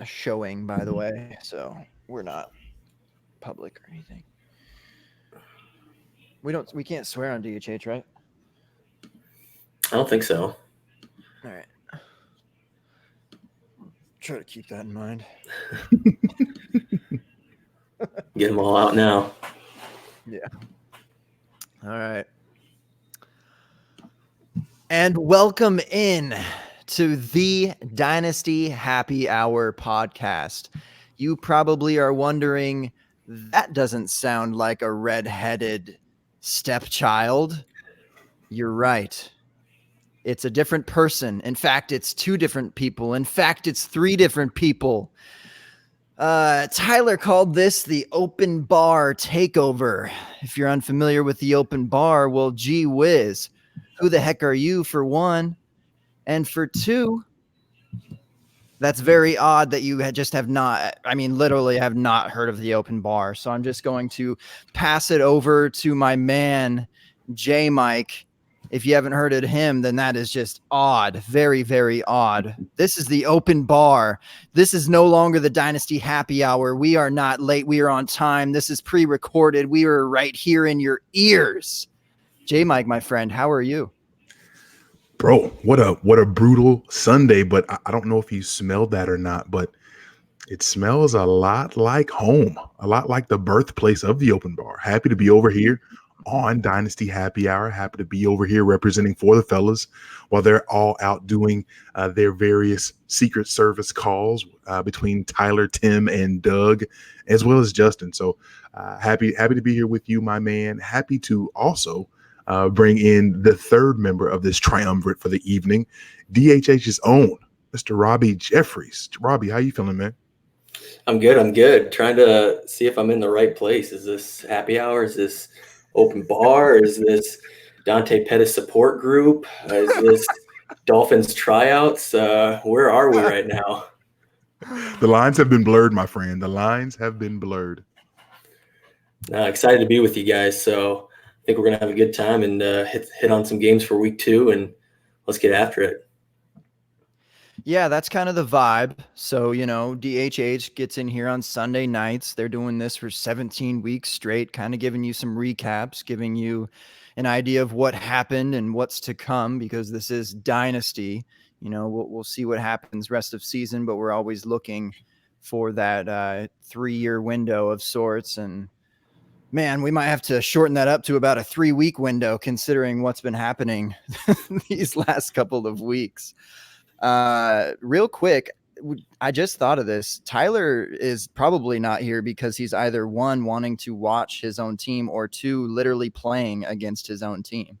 a showing, by the way, so we're not public or anything. We can't swear on DHH, right? I don't think so. All right. Try to keep that in mind. Get them all out now. Yeah. All right. And welcome in to the Dynasty Happy Hour podcast. You probably are wondering, that doesn't sound like a red-headed stepchild. You're right. It's a different person. In fact, it's two different people. In fact, it's three different people. Tyler called this the open bar takeover. If you're unfamiliar with the open bar, well, gee whiz. Who the heck are you, for one? And for two, that's very odd that you just have not, literally have not heard of the open bar. So I'm just going to pass it over to my man, J Mike. If you haven't heard of him, then that is just odd. Very, very odd. This is the open bar. This is no longer the Dynasty Happy Hour. We are not late. We are on time. This is pre-recorded. We are right here in your ears. J Mike, my friend, how are you? Bro, what a brutal Sunday, but I don't know if you smelled that or not, but it smells a lot like home, a lot like the birthplace of the open bar. Happy to be over here on Dynasty Happy Hour. Happy to be over here representing for the fellas while they're all out doing their various Secret Service calls between Tyler, Tim, and Doug, as well as Justin. So happy to be here with you, my man. Happy to also bring in the third member of this triumvirate for the evening, DHH's own Mr. Robbie Jeffries. Robbie, how you feeling, man? I'm good. Trying to see if I'm in the right place. Is this happy hour? Is this open bar? Is this Dante Pettis support group? Is this Dolphins tryouts? Where are we right now? The lines have been blurred, my friend. The lines have been blurred. Excited to be with you guys. So I think we're going to have a good time and hit on some games for week 2, and let's get after it. Yeah, that's kind of the vibe. So, DHH gets in here on Sunday nights. They're doing this for 17 weeks straight, kind of giving you some recaps, giving you an idea of what happened and what's to come, because this is Dynasty. We'll see what happens rest of season, but we're always looking for that 3-year window of sorts. And man, we might have to shorten that up to about a 3-week window, considering what's been happening these last couple of weeks. Real quick, I just thought of this. Tyler is probably not here because he's either one, wanting to watch his own team, or two, literally playing against his own team.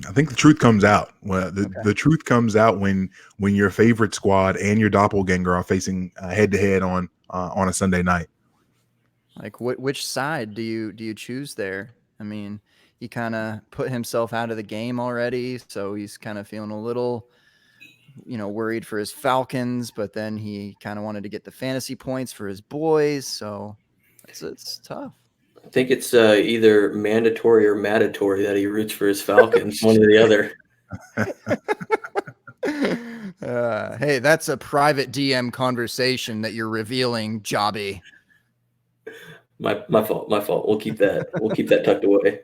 I think the truth comes out. Well, the truth comes out when your favorite squad and your doppelganger are facing head to head on a Sunday night. Like, which side do you choose there? I mean, he kind of put himself out of the game already, so he's kind of feeling a little, worried for his Falcons, but then he kind of wanted to get the fantasy points for his boys, so it's tough. I think it's either mandatory or mandatory that he roots for his Falcons, one or the other. Hey, that's a private DM conversation that you're revealing, Jobby. My fault. We'll keep that tucked away.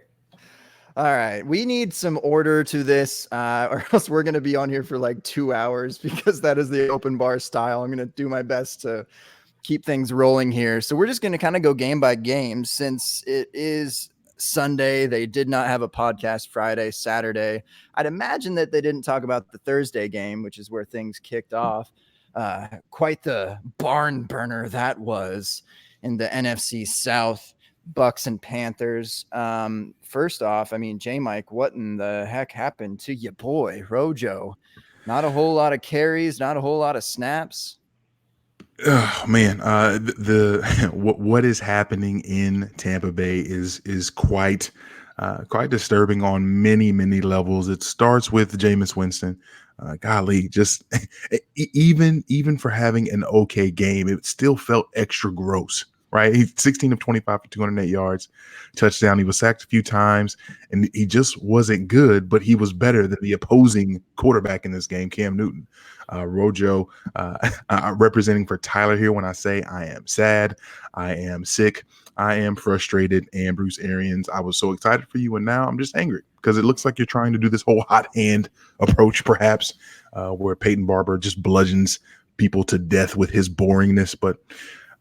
All right. We need some order to this, or else we're going to be on here for like 2 hours, because that is the open bar style. I'm going to do my best to keep things rolling here. So we're just going to kind of go game by game, since it is Sunday. They did not have a podcast Friday, Saturday. I'd imagine that they didn't talk about the Thursday game, which is where things kicked off. Quite the barn burner that was in the NFC South. Bucks and Panthers. First off, J Mike, what in the heck happened to your boy Rojo? Not a whole lot of carries, not a whole lot of snaps. Oh man, what is happening in Tampa Bay is quite disturbing on many levels. It starts with Jameis Winston. Golly, just even for having an okay game, it still felt extra gross right? He's 16 of 25 for 208 yards, touchdown. He was sacked a few times, and he just wasn't good, but he was better than the opposing quarterback in this game, Cam Newton. Rojo, representing for Tyler here when I say I am sad, I am sick, I am frustrated, and Bruce Arians, I was so excited for you, and now I'm just angry because it looks like you're trying to do this whole hot hand approach, perhaps, where Peyton Barber just bludgeons people to death with his boringness. But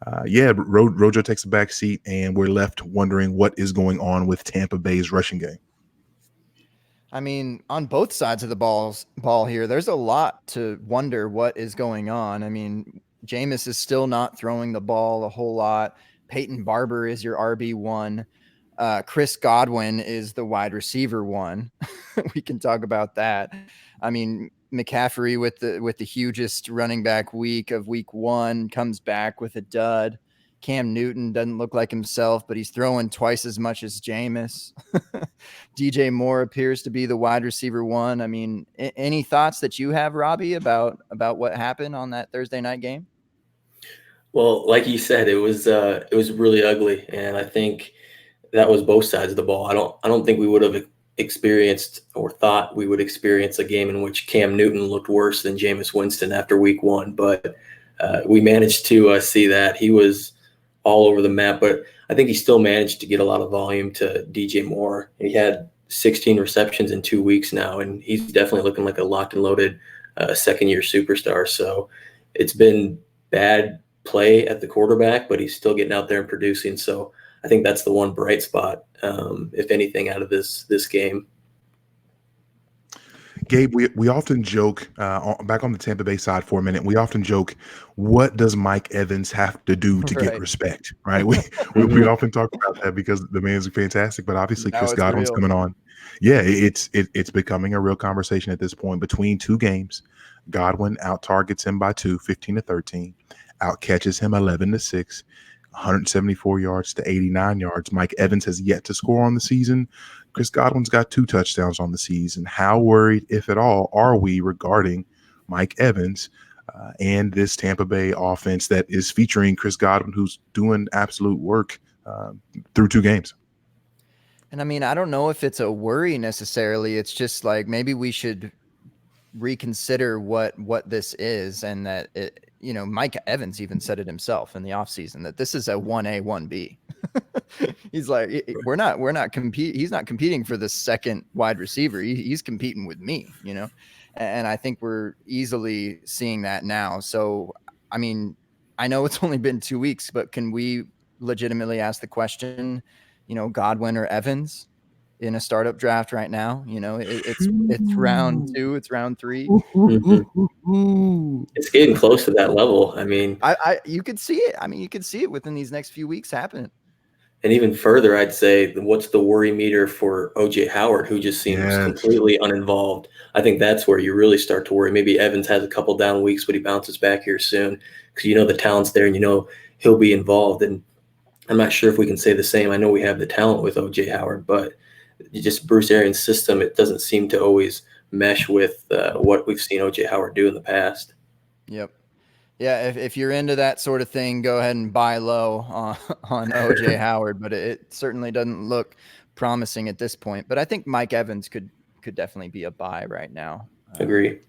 Rojo takes a back seat, and we're left wondering what is going on with Tampa Bay's rushing game. I mean, on both sides of the ball here, there's a lot to wonder what is going on. I mean, Jameis is still not throwing the ball a whole lot. Peyton Barber is your RB1. Chris Godwin is the wide receiver 1. We can talk about that. I mean, McCaffrey with the hugest running back week of week 1 comes back with a dud. Cam Newton doesn't look like himself, but he's throwing twice as much as Jameis. DJ Moore appears to be the wide receiver 1. I mean, any thoughts that you have, Robbie, about what happened on that Thursday night game? Well, like you said, it was really ugly, and I think that was both sides of the ball. I don't think we would have experienced or thought we would experience a game in which Cam Newton looked worse than Jameis Winston after week 1, but we managed to see that. He was all over the map, but I think he still managed to get a lot of volume to DJ Moore. He had 16 receptions in 2 weeks now, and he's definitely looking like a locked and loaded second-year superstar. So it's been bad play at the quarterback, but he's still getting out there and producing. So I think that's the one bright spot, if anything, out of this game. Gabe, we often joke, back on the Tampa Bay side for a minute, we often joke, what does Mike Evans have to do to get respect, right? We often talk about that because the man's fantastic, but obviously Chris Godwin's coming on. Yeah, it's becoming a real conversation at this point. Between 2 games, Godwin out-targets him by 2, 15-13, out-catches him 11-6, 174 yards to 89 yards. Mike Evans has yet to score on the season. Chris Godwin's got 2 touchdowns on the season. How worried, if at all, are we regarding Mike Evans and this Tampa Bay offense that is featuring Chris Godwin, who's doing absolute work through 2 games? And I mean, I don't know if it's a worry necessarily. It's just like maybe we should reconsider what this is, and that Mike Evans even said it himself in the offseason that this is a 1A 1B. He's like, we're not competing. He's not competing for the second wide receiver. He's competing with me, and I think we're easily seeing that now. So, I mean, I know it's only been 2 weeks, but can we legitimately ask the question, Godwin or Evans in a startup draft right now? It's round 2, it's round 3. Mm-hmm. It's getting close to that level. I mean, you could see it. I mean, you could see it within these next few weeks happening. And even further, I'd say, what's the worry meter for OJ Howard, who just seems completely uninvolved? I think that's where you really start to worry. Maybe Evans has a couple down weeks, but he bounces back here soon because the talent's there and he'll be involved. And I'm not sure if we can say the same. I know we have the talent with OJ Howard, but just Bruce Arians' system, it doesn't seem to always mesh with what we've seen OJ Howard do in the past. Yep. Yeah, if you're into that sort of thing, go ahead and buy low on OJ Howard, but it certainly doesn't look promising at this point. But I think Mike Evans could definitely be a buy right now. Agree.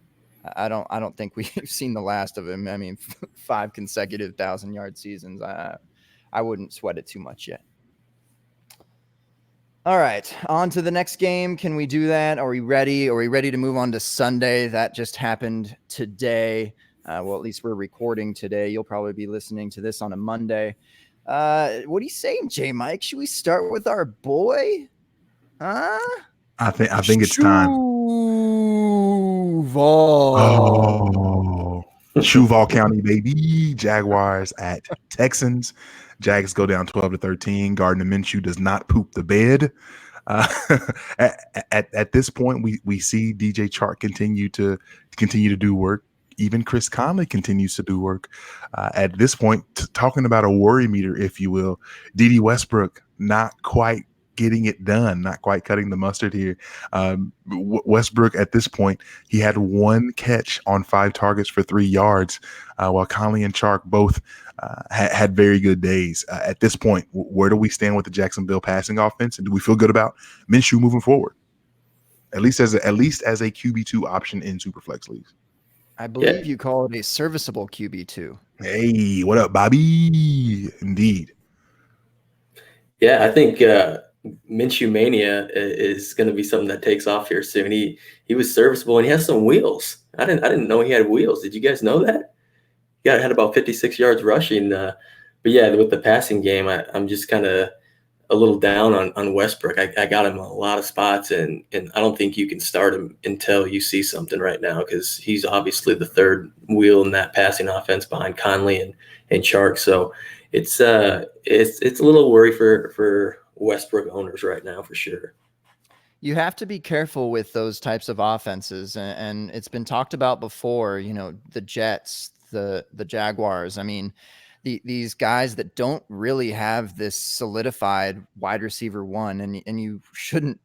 I don't think we've seen the last of him. I mean, 5 consecutive 1,000-yard seasons. I wouldn't sweat it too much yet. All right, on to the next game. Can we do that? Are we ready? Are we ready to move on to Sunday? That just happened today. Well, at least we're recording today. You'll probably be listening to this on a Monday. What are you saying, J. Mike? Should we start with our boy? Huh? I think it's time. Duval County, baby. Jaguars at Texans. Jags go down 12-13. Gardner Minshew does not poop the bed. At this point, we see DJ Chark continue to do work. Even Chris Conley continues to do work. At this point, talking about a worry meter, if you will, D.D. Westbrook not quite getting it done, not quite cutting the mustard here. Westbrook at this point, he had 1 catch on 5 targets for 3 yards, while Conley and Chark both had very good days. At this point, where do we stand with the Jacksonville passing offense, and do we feel good about Minshew moving forward? At least as a QB2 option in Superflex leagues. I believe you call it a serviceable QB2. Hey, what up, Bobby? Indeed. Yeah, I think Minshew Mania is going to be something that takes off here soon. He was serviceable, and he has some wheels. I didn't know he had wheels. Did you guys know that? Yeah, had about 56 yards rushing. But yeah, with the passing game, I'm just kind of a little down on Westbrook. I got him a lot of spots, and I don't think you can start him until you see something right now, because he's obviously the third wheel in that passing offense behind Conley and Chark. So it's a little worry for Westbrook owners right now for sure. You have to be careful with those types of offenses, and it's been talked about before. The Jets, the Jaguars. I mean, these guys that don't really have this solidified wide receiver one, and you shouldn't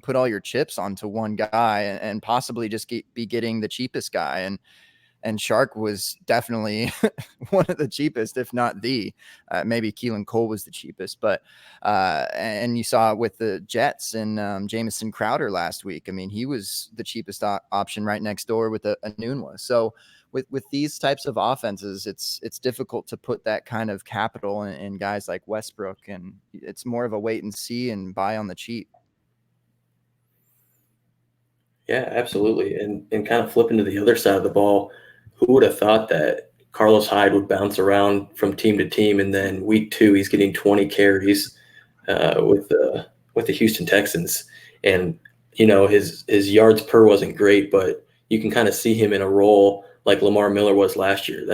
put all your chips onto one guy and possibly just be getting the cheapest guy. And Chark was definitely one of the cheapest, if not the. Maybe Keelan Cole was the cheapest, but and you saw it with the Jets and Jamison Crowder last week. I mean, he was the cheapest option right next door with a Nunwa. So with these types of offenses, it's difficult to put that kind of capital in guys like Westbrook, and it's more of a wait and see and buy on the cheap. Yeah, absolutely. And kind of flipping to the other side of the ball, who would have thought that Carlos Hyde would bounce around from team to team, and then week 2 he's getting 20 carries with the Houston Texans, and his yards per wasn't great, but you can kind of see him in a role like Lamar Miller was last year.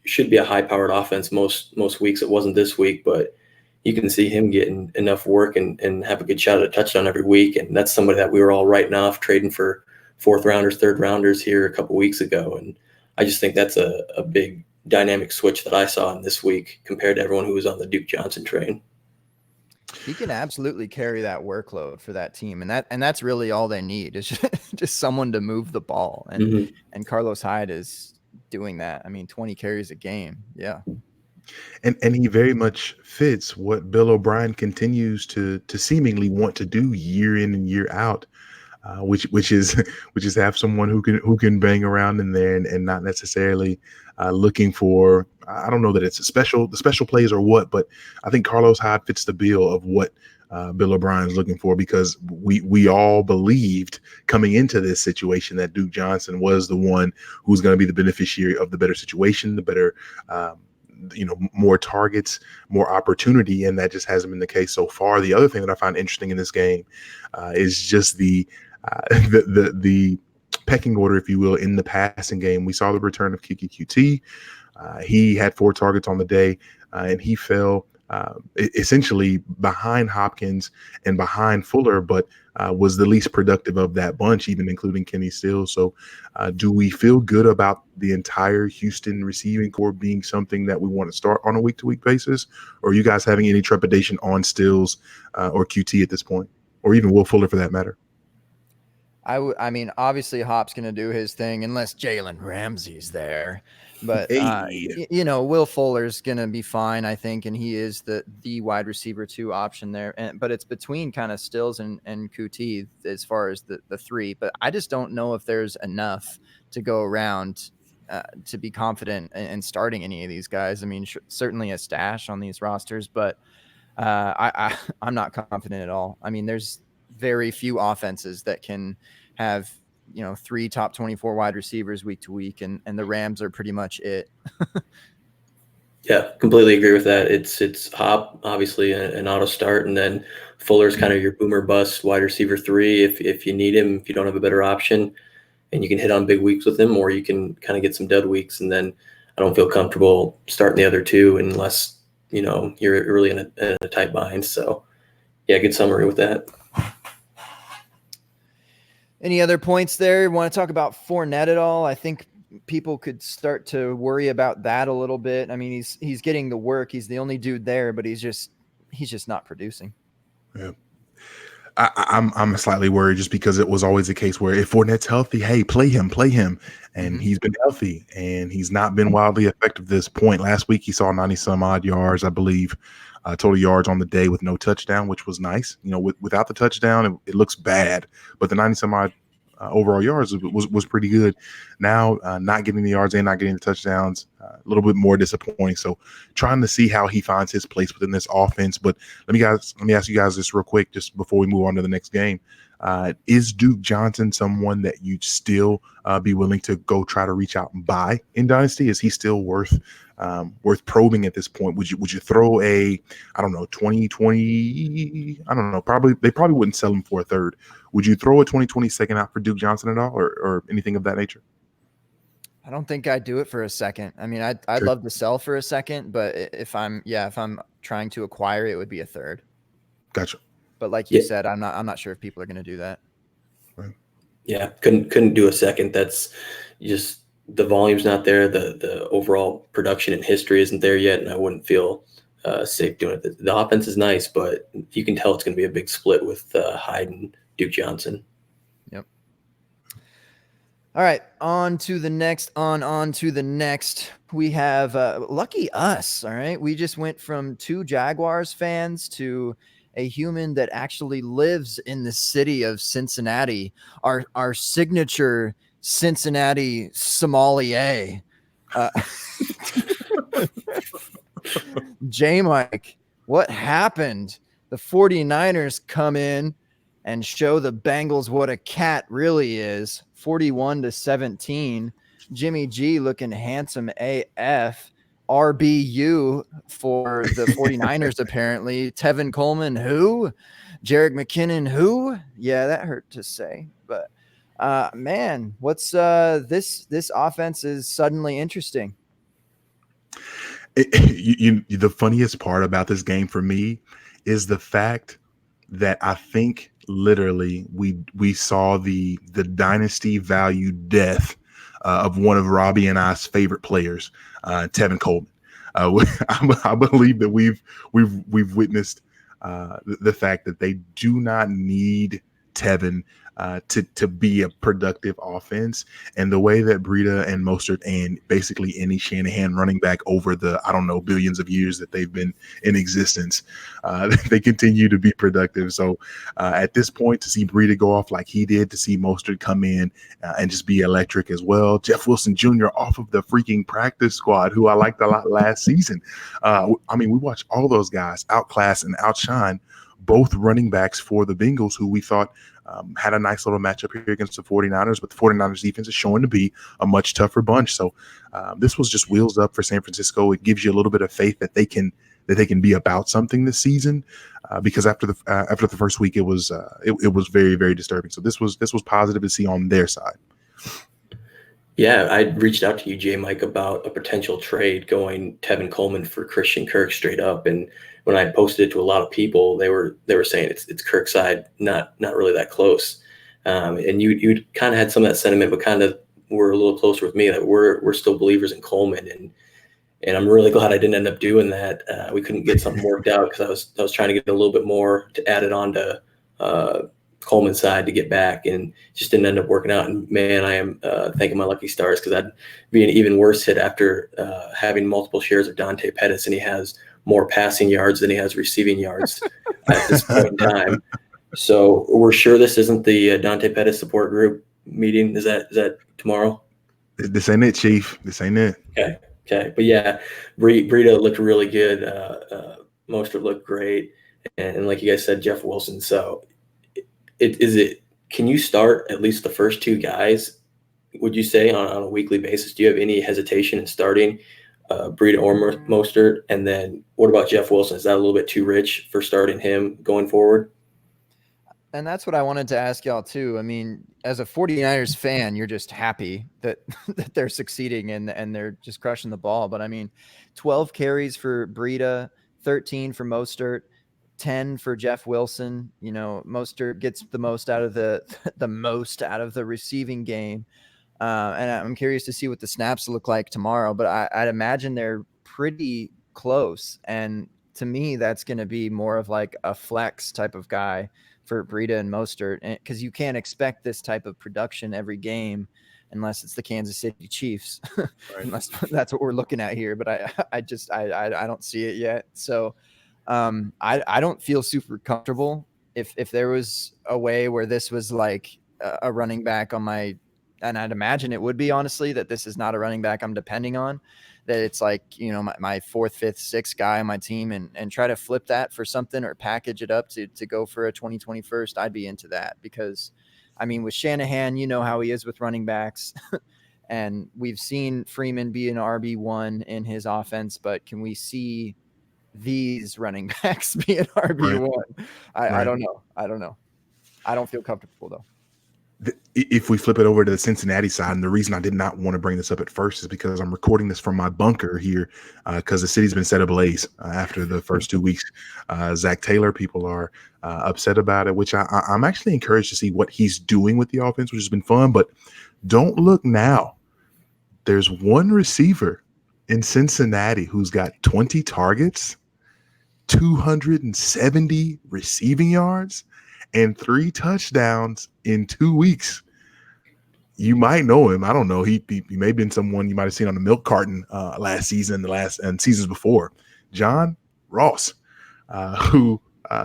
Should be a high-powered offense most weeks. It wasn't this week, but you can see him getting enough work and have a good shot at a touchdown every week, and that's somebody that we were all writing off, trading for 4th rounders, 3rd rounders here a couple weeks ago. And I just think that's a big dynamic switch that I saw in this week compared to everyone who was on the Duke Johnson train. He can absolutely carry that workload for that team, and that's really all they need is just someone to move the ball, and Carlos Hyde is doing that. I mean, 20 carries a game, yeah. And he very much fits what Bill O'Brien continues to seemingly want to do year in and year out, which is have someone who can bang around in there and not necessarily looking for, I don't know that it's the special plays or what, but I think Carlos Hyde fits the bill of what Bill O'Brien is looking for, because we all believed coming into this situation that Duke Johnson was the one who's going to be the beneficiary of the better situation, the better more targets, more opportunity, and that just hasn't been the case so far. The other thing that I find interesting in this game is just the pecking order, if you will, in the passing game. We saw the return of Kiki QT. He had 4 targets on the day, and he fell essentially behind Hopkins and behind Fuller, but was the least productive of that bunch, even including Kenny Stills. So do we feel good about the entire Houston receiving core being something that we want to start on a week-to-week basis? Or are you guys having any trepidation on Stills or QT at this point, or even Will Fuller for that matter? I mean, obviously Hop's going to do his thing unless Jalen Ramsey's there. But, Will Fuller's going to be fine, I think, and he is the wide receiver 2 option there. But it's between kind of Stills and Kuti as far as the 3. But I just don't know if there's enough to go around to be confident in starting any of these guys. I mean, certainly a stash on these rosters, but I'm not confident at all. I mean, there's very few offenses that can have 3 top 24 wide receivers week to week, and the Rams are pretty much it. Yeah, completely agree with that. It's Hop, obviously an auto start, and then Fuller's kind of your boomer bust wide receiver 3 if you need him, if you don't have a better option, and you can hit on big weeks with him, or you can kind of get some dud weeks. And then I don't feel comfortable starting the other 2 unless you're really in a tight bind. So yeah, good summary with that. Any other points there? Want to talk about Fournette at all? I think people could start to worry about that a little bit. I mean, he's getting the work. He's the only dude there, but he's just not producing. Yeah. I'm slightly worried just because it was always a case where if Fournette's healthy, hey, play him, and he's been healthy and he's not been wildly effective at this point. Last week he saw 90 some odd yards, I believe, total yards on the day with no touchdown, which was nice. Without the touchdown, it looks bad, but the 90 some odd overall yards was pretty good. Now, not getting the yards and not getting the touchdowns, a little bit more disappointing. So, trying to see how he finds his place within this offense. But let me ask you guys this real quick, just before we move on to the next game. Is Duke Johnson someone that you'd still be willing to go try to reach out and buy in Dynasty? Is he still worth probing at this point? Would you throw a, I don't know, 2020? I don't know. They probably wouldn't sell him for a third. Would you throw a 2020 second out for Duke Johnson at all, or anything of that nature? I don't think I'd do it for a second. I mean, I'd Sure. love to sell for a second, but if I'm trying to acquire, it would be a third. Gotcha. But like you said, I'm not sure if people are going to do that. Right. Yeah, couldn't do a second. That's just the volume's not there. The overall production and history isn't there yet, and I wouldn't feel safe doing it. The offense is nice, but you can tell it's going to be a big split with Hyde and Duke Johnson. Yep. All right, on to the next. We have lucky us. All right, we just went from 2 Jaguars fans to a human that actually lives in the city of Cincinnati. Our signature Cincinnati sommelier, J Mike. What happened? The 49ers come in and show the Bengals what a cat really is. 41-17. Jimmy G looking handsome AF. RBU for the 49ers, apparently. Tevin Coleman, who? Jerick McKinnon, who? Yeah, that hurt to say. But, man, what's this offense is suddenly interesting. The funniest part about this game for me is the fact that I think literally we saw the dynasty value death of one of Robbie and I's favorite players, Tevin Coleman. I believe that we've witnessed the fact that they do not need Tevin to be a productive offense, and the way that Breida and Mostert and basically any Shanahan running back over the, I don't know, billions of years that they've been in existence, they continue to be productive. So at this point, to see Breida go off like he did, to see Mostert come in and just be electric as well. Jeff Wilson Jr. off of the freaking practice squad, who I liked a lot last season. I mean, we watched all those guys outclass and outshine both running backs for the Bengals, who we thought had a nice little matchup here against the 49ers, but the 49ers defense is showing to be a much tougher bunch. So this was just wheels up for San Francisco. It gives you a little bit of faith that they can be about something this season, because after the first week, it was very, very disturbing. So this was positive to see on their side. Yeah, I reached out to you, J Mike, about a potential trade going Tevin Coleman for Christian Kirk straight up. And when I posted it to a lot of people, they were saying it's Kirk's side, not really that close. And you kind of had some of that sentiment, but kind of were a little closer with me that we're still believers in Coleman. And I'm really glad I didn't end up doing that. We couldn't get something worked out because I was trying to get a little bit more to add it on to Coleman's side to get back, and just didn't end up working out. And man, I am thanking my lucky stars, because I'd be an even worse hit after having multiple shares of Dante Pettis, and he has more passing yards than he has receiving yards at this point in time. So we're sure this isn't the Dante Pettis support group meeting. Is that tomorrow? This ain't it, Chief. This ain't it. Okay. But yeah, Breida looked really good. Mostert looked great. And like you guys said, Jeff Wilson. So can you start at least the first 2 guys, would you say, on a weekly basis? Do you have any hesitation in starting Breida or Mostert? And then what about Jeff Wilson? Is that a little bit too rich for starting him going forward? And that's what I wanted to ask y'all too. I mean, as a 49ers fan, you're just happy that they're succeeding and they're just crushing the ball. But I mean, 12 carries for Breida, 13 for Mostert, 10 for Jeff Wilson. You know, Mostert gets the most out of the receiving game. And I'm curious to see what the snaps look like tomorrow, but I'd imagine they're pretty close. And to me, that's going to be more of like a flex type of guy for Breida and Mostert, because you can't expect this type of production every game unless it's the Kansas City Chiefs. Right. Unless that's what we're looking at here. But I don't see it yet. So I don't feel super comfortable if there was a way where this was like a running back on my, and I'd imagine it would be, honestly, that this is not a running back I'm depending on, that it's like, my fourth, fifth, sixth guy on my team, and try to flip that for something or package it up to go for a 2021st. I'd be into that, because I mean, with Shanahan, how he is with running backs. And we've seen Freeman be an RB1 in his offense, but can we see these running backs be an RB1? Right. I don't know. I don't feel comfortable, though. If we flip it over to the Cincinnati side, and the reason I did not want to bring this up at first is because I'm recording this from my bunker here, because the city's been set ablaze after the first 2 weeks. Zach Taylor, people are upset about it, which I'm actually encouraged to see what he's doing with the offense, which has been fun. But don't look now. There's one receiver in Cincinnati who's got 20 targets, 270 receiving yards, and 3 touchdowns in 2 weeks. You might know him. I don't know. He may have been someone you might have seen on the milk carton last season, and seasons before. John Ross, who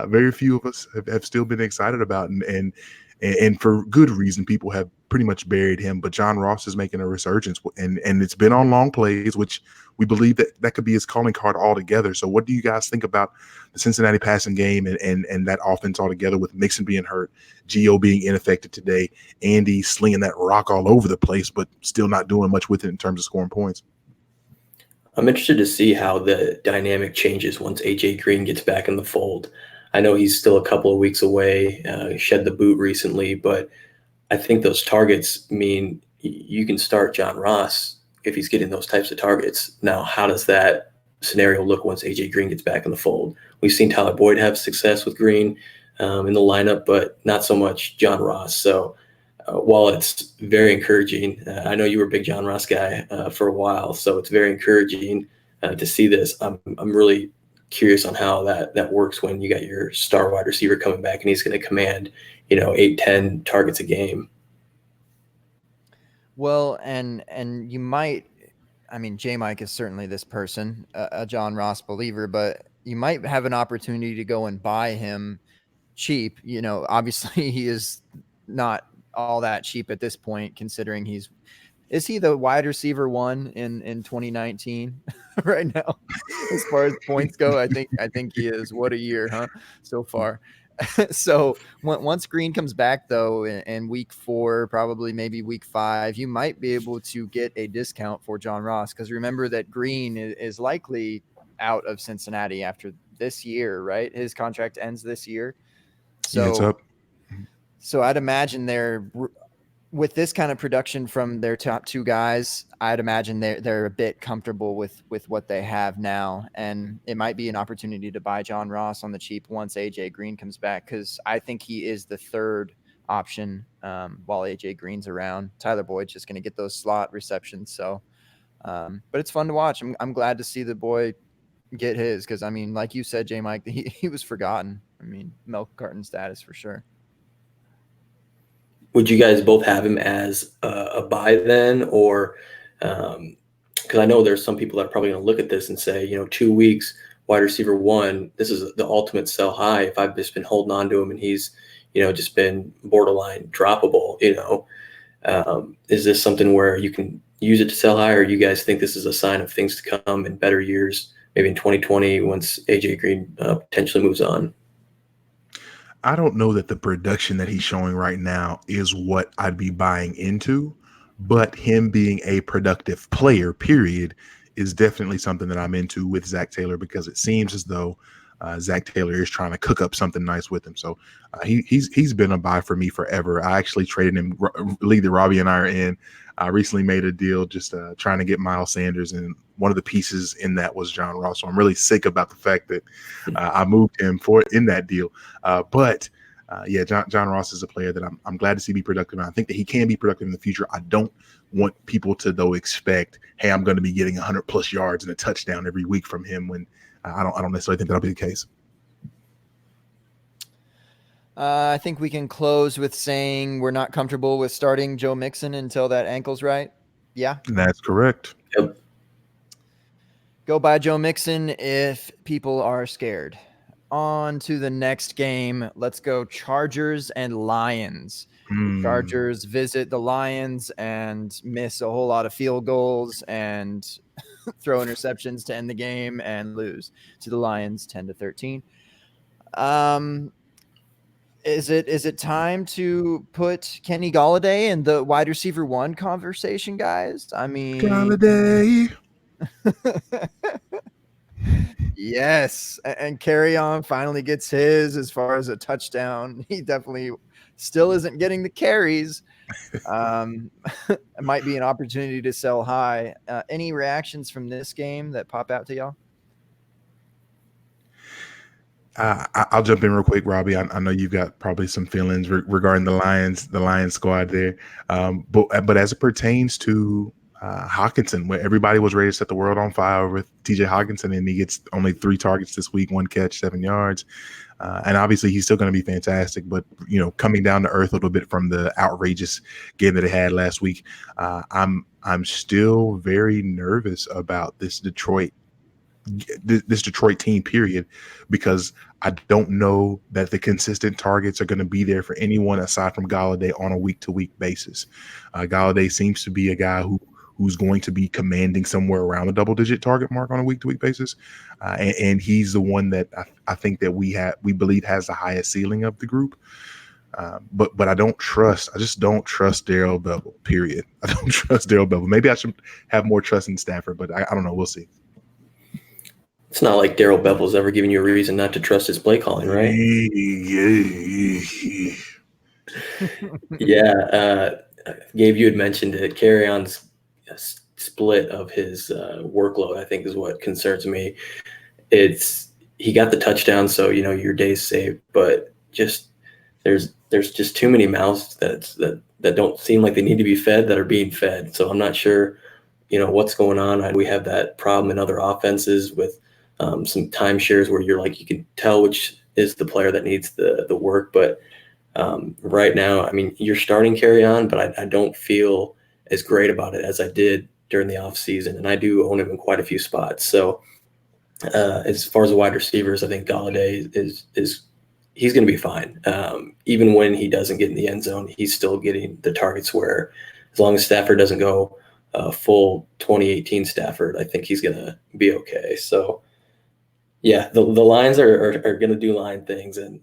very few of us have still been excited about, and for good reason. People have pretty much buried him, but John Ross is making a resurgence, and it's been on long plays, which we believe that could be his calling card altogether. So what do you guys think about the Cincinnati passing game and that offense altogether, with Mixon being hurt, Gio being ineffective today, Andy slinging that rock all over the place, but still not doing much with it in terms of scoring points? I'm interested to see how the dynamic changes once AJ Green gets back in the fold. I know he's still a couple of weeks away, shed the boot recently, but I think those targets mean you can start John Ross if he's getting those types of targets. Now, how does that scenario look once AJ Green gets back in the fold? We've seen Tyler Boyd have success with Green in the lineup, but not so much John Ross. So while it's very encouraging, I know you were a big John Ross guy for a while, so it's very encouraging to see this. I'm really curious on how that works when you got your star wide receiver coming back and he's going to command 8-10 targets a game. Well, and you might, I mean, J Mike is certainly this person, a John Ross believer, but you might have an opportunity to go and buy him cheap. Obviously he is not all that cheap at this point, considering is he the wide receiver 1 in 2019 right now as far as points go? I think he is. What a year, huh? So far. So once Green comes back, though, in week 4, probably maybe week 5, you might be able to get a discount for John Ross, because remember that Green is likely out of Cincinnati after this year, right? His contract ends this year. So yeah, it's up. So I'd imagine with this kind of production from their top 2 guys, I'd imagine they're a bit comfortable with what they have now, and it might be an opportunity to buy John Ross on the cheap once AJ Green comes back, because I think he is the third option while AJ Green's around. Tyler Boyd's just going to get those slot receptions, so but it's fun to watch. I'm glad to see the boy get his, because I mean, like you said, J Mike, he was forgotten. I mean, milk carton status for sure. Would you guys both have him as a buy then, or because I know there's some people that are probably going to look at this and say, 2 weeks, wide receiver 1, this is the ultimate sell high. If I've just been holding on to him and he's, just been borderline droppable, is this something where you can use it to sell high, or you guys think this is a sign of things to come in better years, maybe in 2020 once AJ Green potentially moves on? I don't know that the production that he's showing right now is what I'd be buying into, but him being a productive player, period, is definitely something that I'm into with Zach Taylor, because it seems as though Zach Taylor is trying to cook up something nice with him. So he's been a buy for me forever. I actually traded him. League that Robbie and I are in. I recently made a deal just trying to get Miles Sanders, and one of the pieces in that was John Ross. So I'm really sick about the fact that I moved him in that deal. But John Ross is a player that I'm glad to see be productive, and I think that he can be productive in the future. I don't want people to, though, expect, hey, I'm going to be getting 100+ yards and a touchdown every week from him, when I don't necessarily think that'll be the case. I think we can close with saying we're not comfortable with starting Joe Mixon until that ankle's right. Yeah. That's correct. Yep. Go buy Joe Mixon if people are scared. On to the next game. Let's go Chargers and Lions. The Chargers visit the Lions and miss a whole lot of field goals and throw interceptions to end the game and lose to the Lions 10-13. Is it time to put Kenny Golladay in the wide receiver one conversation, guys? I mean, Galladay. yes, and Carry On finally gets his as far as a touchdown. He definitely still isn't getting the carries. It might be an opportunity to sell high. Any reactions from this game that pop out to y'all? I'll jump in real quick, Robbie. I know you've got probably some feelings regarding the Lions squad there, but as it pertains to Hawkinson, where everybody was ready to set the world on fire with TJ Hawkinson, and he gets only 3 targets this week, 1 catch, 7 yards, and obviously he's still going to be fantastic. But coming down to earth a little bit from the outrageous game that they had last week, I'm still very nervous about this Detroit team, period, because I don't know that the consistent targets are going to be there for anyone aside from Golladay on a week-to-week basis. Golladay seems to be a guy who's going to be commanding somewhere around the double-digit target mark on a week-to-week basis, and he's the one that I think that we believe has the highest ceiling of the group. But I just don't trust Darrell Bevell, period. I don't trust Darrell Bevell. Maybe I should have more trust in Stafford, but I don't know. We'll see. It's not like Darrell Bevell's ever given you a reason not to trust his play calling, right? Yeah. Gabe, you had mentioned it. Carry On's split of his workload, I think, is what concerns me. He got the touchdown, so your day's saved, but just there's just too many mouths that don't seem like they need to be fed that are being fed. So I'm not sure what's going on. We have that problem in other offenses with some timeshares where you can tell which is the player that needs the work. But right now, I mean, you're starting Carry On, but I don't feel as great about it as I did during the offseason. And I do own him in quite a few spots. So as far as the wide receivers, I think Golladay he's going to be fine. Even when he doesn't get in the end zone, he's still getting the targets where, as long as Stafford doesn't go full 2018 Stafford, I think he's going to be okay. So, yeah, the Lions are going to do line things, and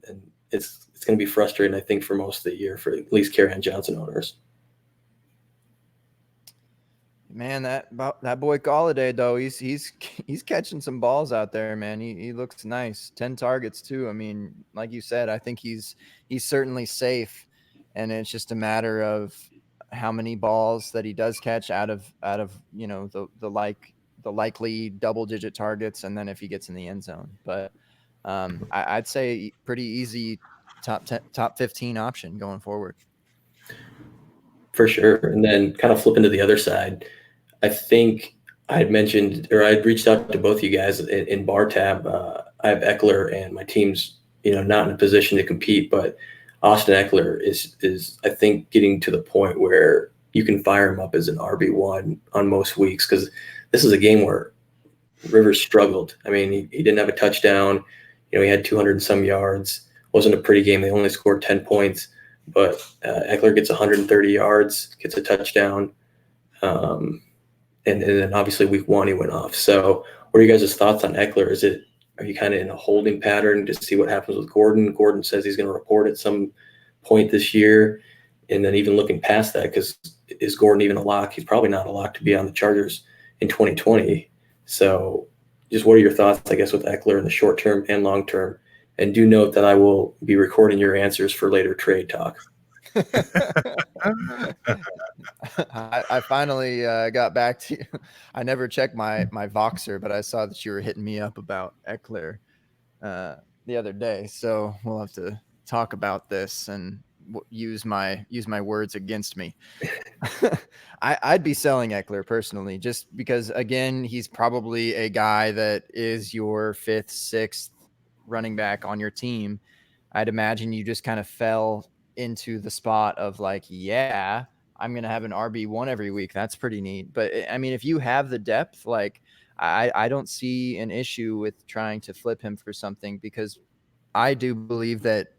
it's going to be frustrating, I think, for most of the year for at least Kerryon Johnson owners. Man, that boy Golladay, though, he's catching some balls out there, man. He looks nice. 10 targets too. I mean, like you said, I think he's certainly safe, and it's just a matter of how many balls that he does catch out of the likely double-digit targets, and then if he gets in the end zone. But I'd say pretty easy top 15 option going forward. For sure. And then kind of flipping to the other side, I think I had mentioned, or I'd reached out to both of you guys in Bar Tab. I have Eckler, and my team's not in a position to compete, but Austin Eckler is I think getting to the point where you can fire him up as an RB1 on most weeks, because this is a game where Rivers struggled. I mean, he didn't have a touchdown. He had 200 and some yards. Wasn't a pretty game. They only scored 10 points, but Eckler gets 130 yards, gets a touchdown. And then obviously week 1 he went off. So what are you guys' thoughts on Eckler? Are you kind of in a holding pattern to see what happens with Gordon? Gordon says he's going to report at some point this year. And then even looking past that, because is Gordon even a lock? He's probably not a lock to be on the Chargers in 2020. So just what are your thoughts, I guess, with Eckler in the short term and long term? And do note that I will be recording your answers for later trade talk. I finally got back to you. I never checked my Voxer, but I saw that you were hitting me up about Eckler the other day. So we'll have to talk about this and use my words against me. I'd be selling Eckler personally, just because, again, he's probably a guy that is your 5th, 6th running back on your team. I'd imagine you just kind of fell into the spot of like, yeah, I'm going to have an RB1 every week. That's pretty neat. But I mean, if you have the depth, like I don't see an issue with trying to flip him for something, because I do believe that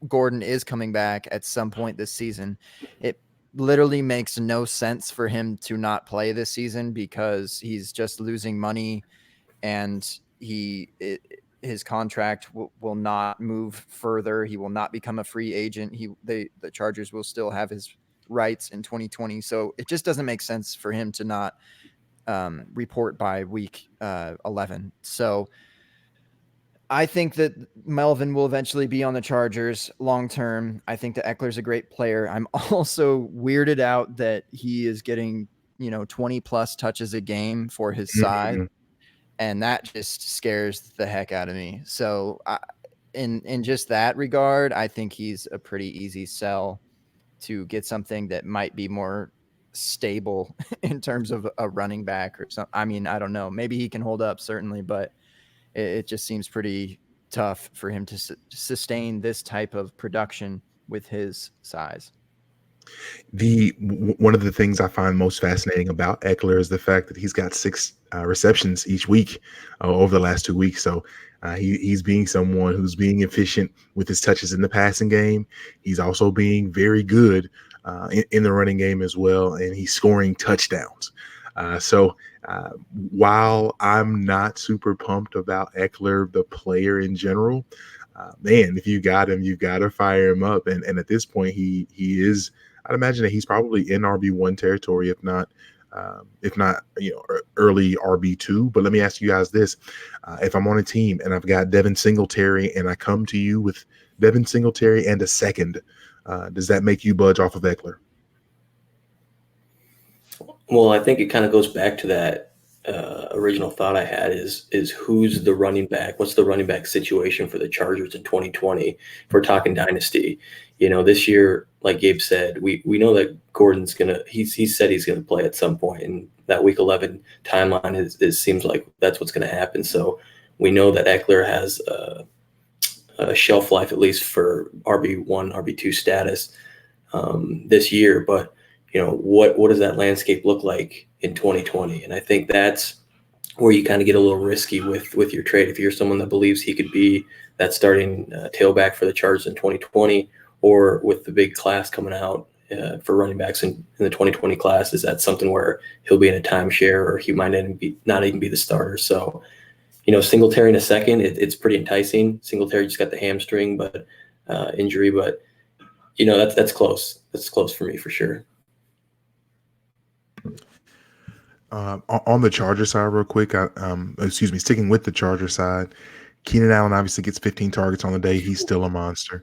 Gordon is coming back at some point this season. It literally makes no sense for him to not play this season, because he's just losing money, and his contract will not move further. He will not become a free agent. The Chargers will still have his rights in 2020. So it just doesn't make sense for him to not report by week 11. So I think that Melvin will eventually be on the Chargers long term. I think that Eckler's a great player. I'm also weirded out that he is getting 20 plus touches a game for his size, Mhm. and that just scares the heck out of me. So in just that regard, I think he's a pretty easy sell to get something that might be more stable in terms of a running back or something. I mean, I don't know. Maybe he can hold up, certainly, but it just seems pretty tough for him to sustain this type of production with his size. One of the things I find most fascinating about Eckler is the fact that he's got 6 receptions each week over the last 2 weeks. So he's being someone who's being efficient with his touches in the passing game. He's also being very good in the running game as well, and he's scoring touchdowns. So while I'm not super pumped about Eckler, the player in general, man, if you got him, you got to fire him up. And at this point, he is. I'd imagine that he's probably in RB1 territory, if not, early RB2. But let me ask you guys this: if I'm on a team and I've got Devin Singletary, and I come to you with Devin Singletary and a second, does that make you budge off of Eckler? Well, I think it kind of goes back to that original thought I had is who's the running back? What's the running back situation for the Chargers in 2020? If we're talking dynasty, this year, like Gabe said, we know that Gordon's he said he's gonna play at some point, and that Week 11 timeline is seems like that's what's gonna happen. So we know that Eckler has a shelf life, at least for RB1, RB2 status this year, but what does that landscape look like in 2020? And I think that's where you kind of get a little risky with your trade. If you're someone that believes he could be that starting tailback for the Chargers in 2020, or with the big class coming out for running backs in the 2020 class, is that something where he'll be in a timeshare, or he might not even be the starter? So, Singletary in a second, it's pretty enticing. Singletary just got the hamstring injury, but that's close. That's close for me for sure. On the Charger side, real quick, sticking with the Charger side, Keenan Allen obviously gets 15 targets on the day. He's still a monster.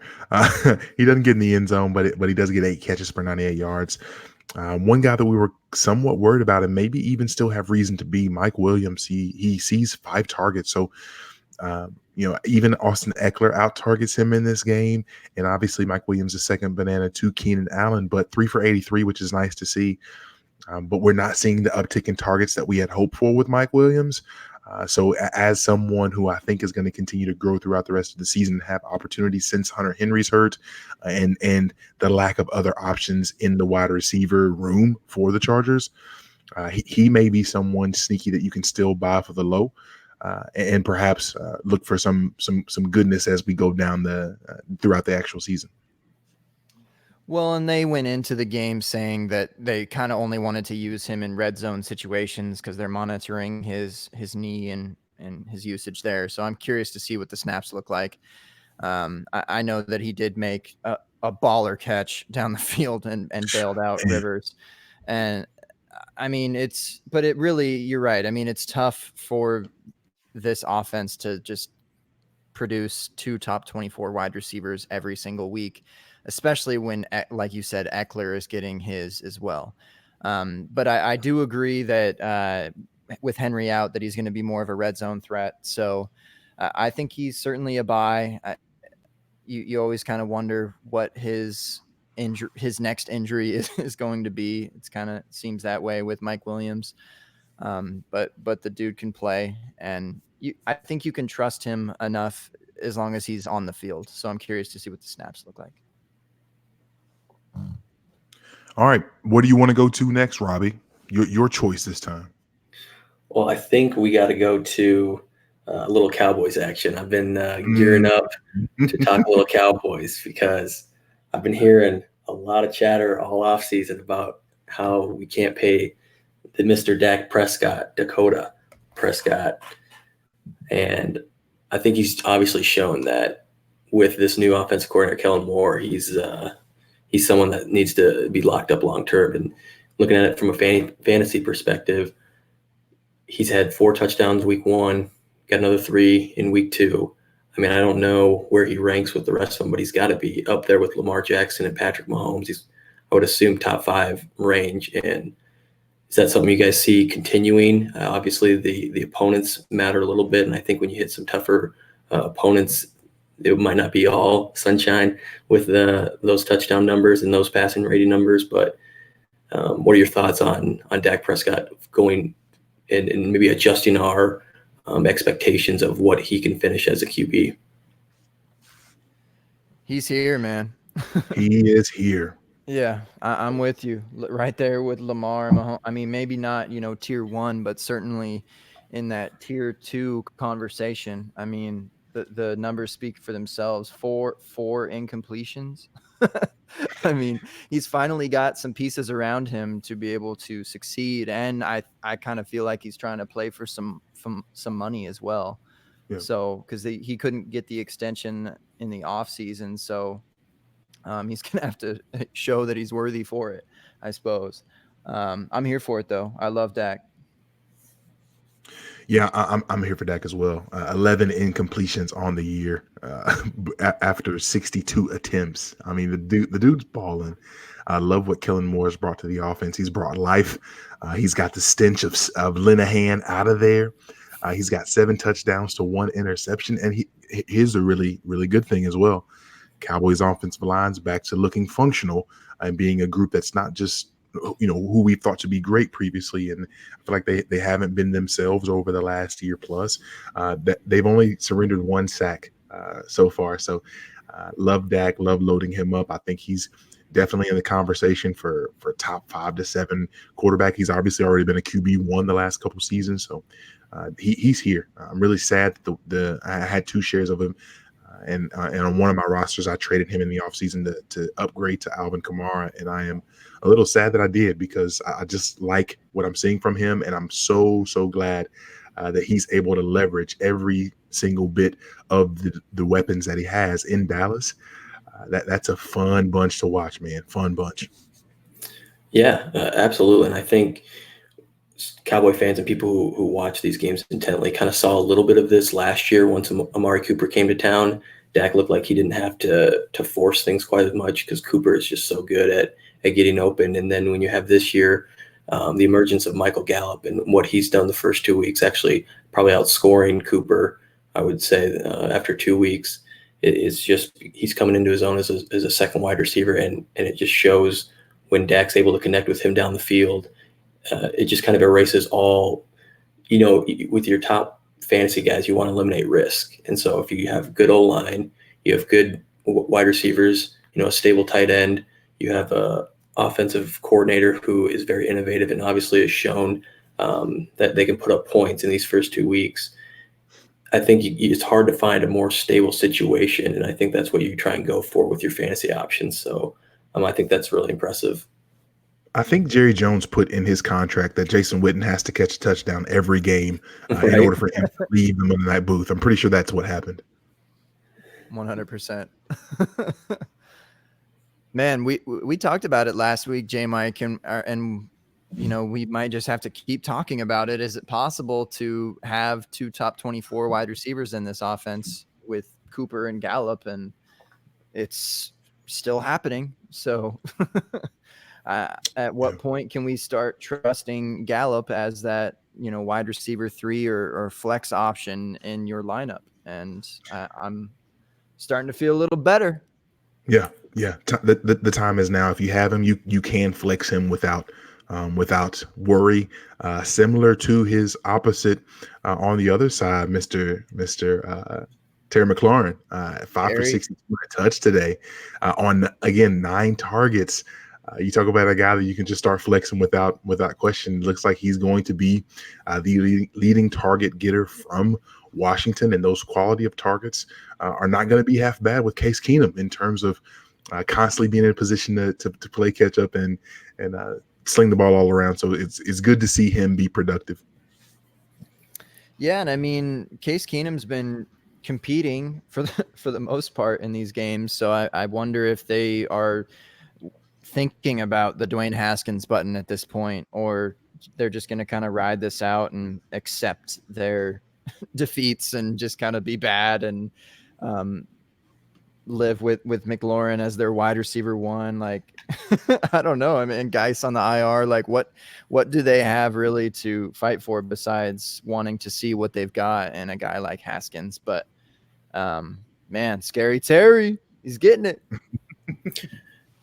He doesn't get in the end zone, but he does get 8 catches for 98 yards. One guy that we were somewhat worried about, and maybe even still have reason to be, Mike Williams. He sees 5 targets. So, even Austin Eckler out targets him in this game. And obviously Mike Williams is second banana to Keenan Allen, but 3 for 83, which is nice to see. But we're not seeing the uptick in targets that we had hoped for with Mike Williams. So as someone who I think is going to continue to grow throughout the rest of the season, have opportunities since Hunter Henry's hurt, and the lack of other options in the wide receiver room for the Chargers, he may be someone sneaky that you can still buy for the low, and perhaps look for some goodness as we go down throughout the actual season. Well, and they went into the game saying that they kind of only wanted to use him in red zone situations because they're monitoring his knee and his usage there. So I'm curious to see what the snaps look like. I know that he did make a baller catch down the field and bailed out Rivers. And I mean, you're right. I mean, it's tough for this offense to just produce 2 top 24 wide receivers every single week, especially when, like you said, Eckler is getting his as well. But I do agree that with Henry out, that he's going to be more of a red zone threat. So I think he's certainly a buy. You always kind of wonder what his next injury is going to be. It's kind of seems that way with Mike Williams. But the dude can play, and I think you can trust him enough, as long as he's on the field. So I'm curious to see what the snaps look like. All right, what do you want to go to next, Robbie? Your choice this time. Well, I think we got to go to a little Cowboys action. I've been gearing up to talk a little Cowboys because I've been hearing a lot of chatter all offseason about how we can't pay the Mr. Dak Prescott, Dakota Prescott. And I think he's obviously shown that with this new offensive coordinator, Kellen Moore, he's someone that needs to be locked up long term. And looking at it from a fantasy perspective, he's had 4 touchdowns week 1, got another 3 in week 2. I mean, I don't know where he ranks with the rest of them, but he's got to be up there with Lamar Jackson and Patrick Mahomes. I would assume top 5 range. And is that something you guys see continuing? Obviously, the opponents matter a little bit, and I think when you hit some tougher opponents, it might not be all sunshine with those touchdown numbers and those passing rating numbers. But what are your thoughts on Dak Prescott going and maybe adjusting our expectations of what he can finish as a QB? He's here, man. He is here. Yeah, I'm with you right there with Lamar. Mahomes. I mean, maybe not, tier 1, but certainly in that tier 2 conversation. I mean, the numbers speak for themselves. Four incompletions. I mean, he's finally got some pieces around him to be able to succeed. And I kind of feel like he's trying to play for some money as well. Yeah. So, because he couldn't get the extension in the off season. So, he's going to have to show that he's worthy for it, I suppose. I'm here for it, though. I love Dak. Yeah, I'm here for Dak as well. 11 incompletions on the year after 62 attempts. I mean, the dude's balling. I love what Kellen Moore has brought to the offense. He's brought life. He's got the stench of Linehan out of there. He's got 7 touchdowns to 1 interception. And here's a really, really good thing as well. Cowboys offensive line's back to looking functional and being a group that's not just who we thought to be great previously, and I feel like they haven't been themselves over the last year plus. That they've only surrendered 1 sack so far. So love Dak, love loading him up. I think he's definitely in the conversation for top 5 to 7 quarterback. He's obviously already been a QB1 the last couple seasons, so he's here. I'm really sad that I had 2 shares of him. And on one of my rosters, I traded him in the offseason to upgrade to Alvin Kamara. And I am a little sad that I did because I just like what I'm seeing from him. And I'm so glad that he's able to leverage every single bit of the weapons that he has in Dallas. That's a fun bunch to watch, man. Fun bunch. Yeah, absolutely. And I think Cowboy fans and people who watch these games intently kind of saw a little bit of this last year once Amari Cooper came to town. Dak looked like he didn't have to force things quite as much because Cooper is just so good at getting open. And then when you have this year, the emergence of Michael Gallup and what he's done the first 2 weeks, actually probably outscoring Cooper, I would say, after 2 weeks, it's just he's coming into his own as a second wide receiver. And it just shows when Dak's able to connect with him down the field. It just kind of erases all, with your top fantasy guys, you want to eliminate risk. And so if you have good O-line, you have good wide receivers, a stable tight end, you have a offensive coordinator who is very innovative and obviously has shown that they can put up points in these first 2 weeks. I think it's hard to find a more stable situation. And I think that's what you try and go for with your fantasy options. So I think that's really impressive. I think Jerry Jones put in his contract that Jason Witten has to catch a touchdown every game in order for him to leave the Monday Night Booth. I'm pretty sure that's what happened. 100%. Man, we talked about it last week, J. Mike, and we might just have to keep talking about it. Is it possible to have 2 top 24 wide receivers in this offense with Cooper and Gallup? And it's still happening. So at what point can we start trusting Gallup as that, wide receiver 3 or flex option in your lineup? And I'm starting to feel a little better. Yeah. The time is now. If you have him, you can flex him without worry. Similar to his opposite on the other side, Mr. Terry McLaurin, 5 for Terry. 62 a touch today on, again, 9 targets. You talk about a guy that you can just start flexing without question. It looks like he's going to be the leading target getter from Washington, and those quality of targets are not going to be half bad with Case Keenum in terms of constantly being in a position to play catch up and sling the ball all around. So it's good to see him be productive. Yeah, and I mean, Case Keenum's been competing for the most part in these games, so I wonder if they are thinking about the Dwayne Haskins button at this point, or they're just going to kind of ride this out and accept their defeats and just kind of be bad and live with McLaurin as their wide receiver one. Like, I don't know. I mean, Geis on the IR, like what do they have really to fight for besides wanting to see what they've got in a guy like Haskins? But man, Scary Terry, he's getting it.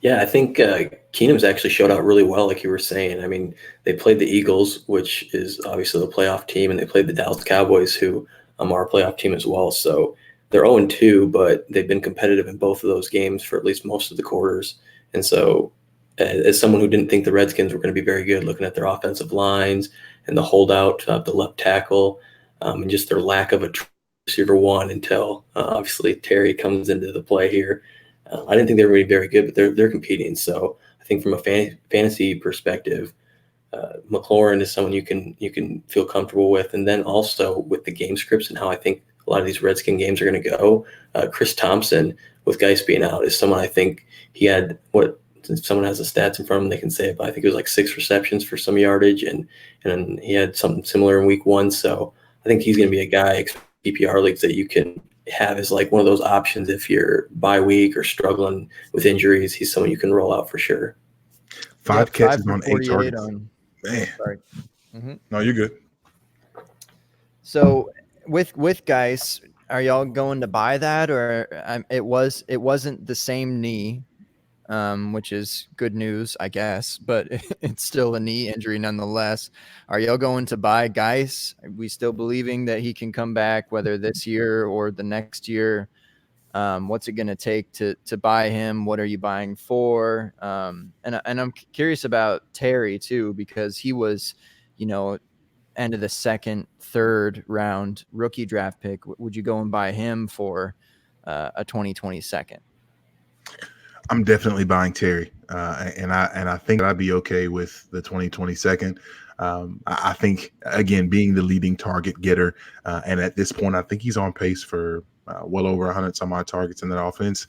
Yeah, I think Keenum's actually showed out really well, like you were saying. I mean, they played the Eagles, which is obviously the playoff team, and they played the Dallas Cowboys, who are a playoff team as well. So they're 0-2, but they've been competitive in both of those games for at least most of the quarters. And so, as someone who didn't think the Redskins were going to be very good, looking at their offensive lines and the holdout of the left tackle, and just their lack of a receiver one until obviously Terry comes into the play here. I didn't think they were going to be very good, but they're competing. So I think from a fantasy perspective, McLaurin is someone you can feel comfortable with. And then also with the game scripts and how I think a lot of these Redskin games are going to go, Chris Thompson, with Geis being out, is someone I think he had if someone has the stats in front of them, they can say it, but I think it was like 6 receptions for some yardage, and he had something similar in week 1. So I think he's going to be a guy, PPR leagues, that you can have as like one of those options if you're bye week or struggling with injuries. He's someone you can roll out for sure. 5 catches on 8 targets. Man. Sorry. Mm-hmm. No, you're good. So with Geis, are y'all going to buy that, or it wasn't the same knee, which is good news, I guess, but it's still a knee injury nonetheless. Are y'all going to buy Geis? Are we still believing that he can come back, whether this year or the next year? What's it going to take to buy him? What are you buying for? And I'm curious about Terry too, because he was, end of the second, third round rookie draft pick. Would you go and buy him for a 2020 second? I'm definitely buying Terry, and I think I'd be okay with the 2020 second. I think, again, being the leading target getter, and at this point, I think he's on pace for well over 100 some odd targets in that offense.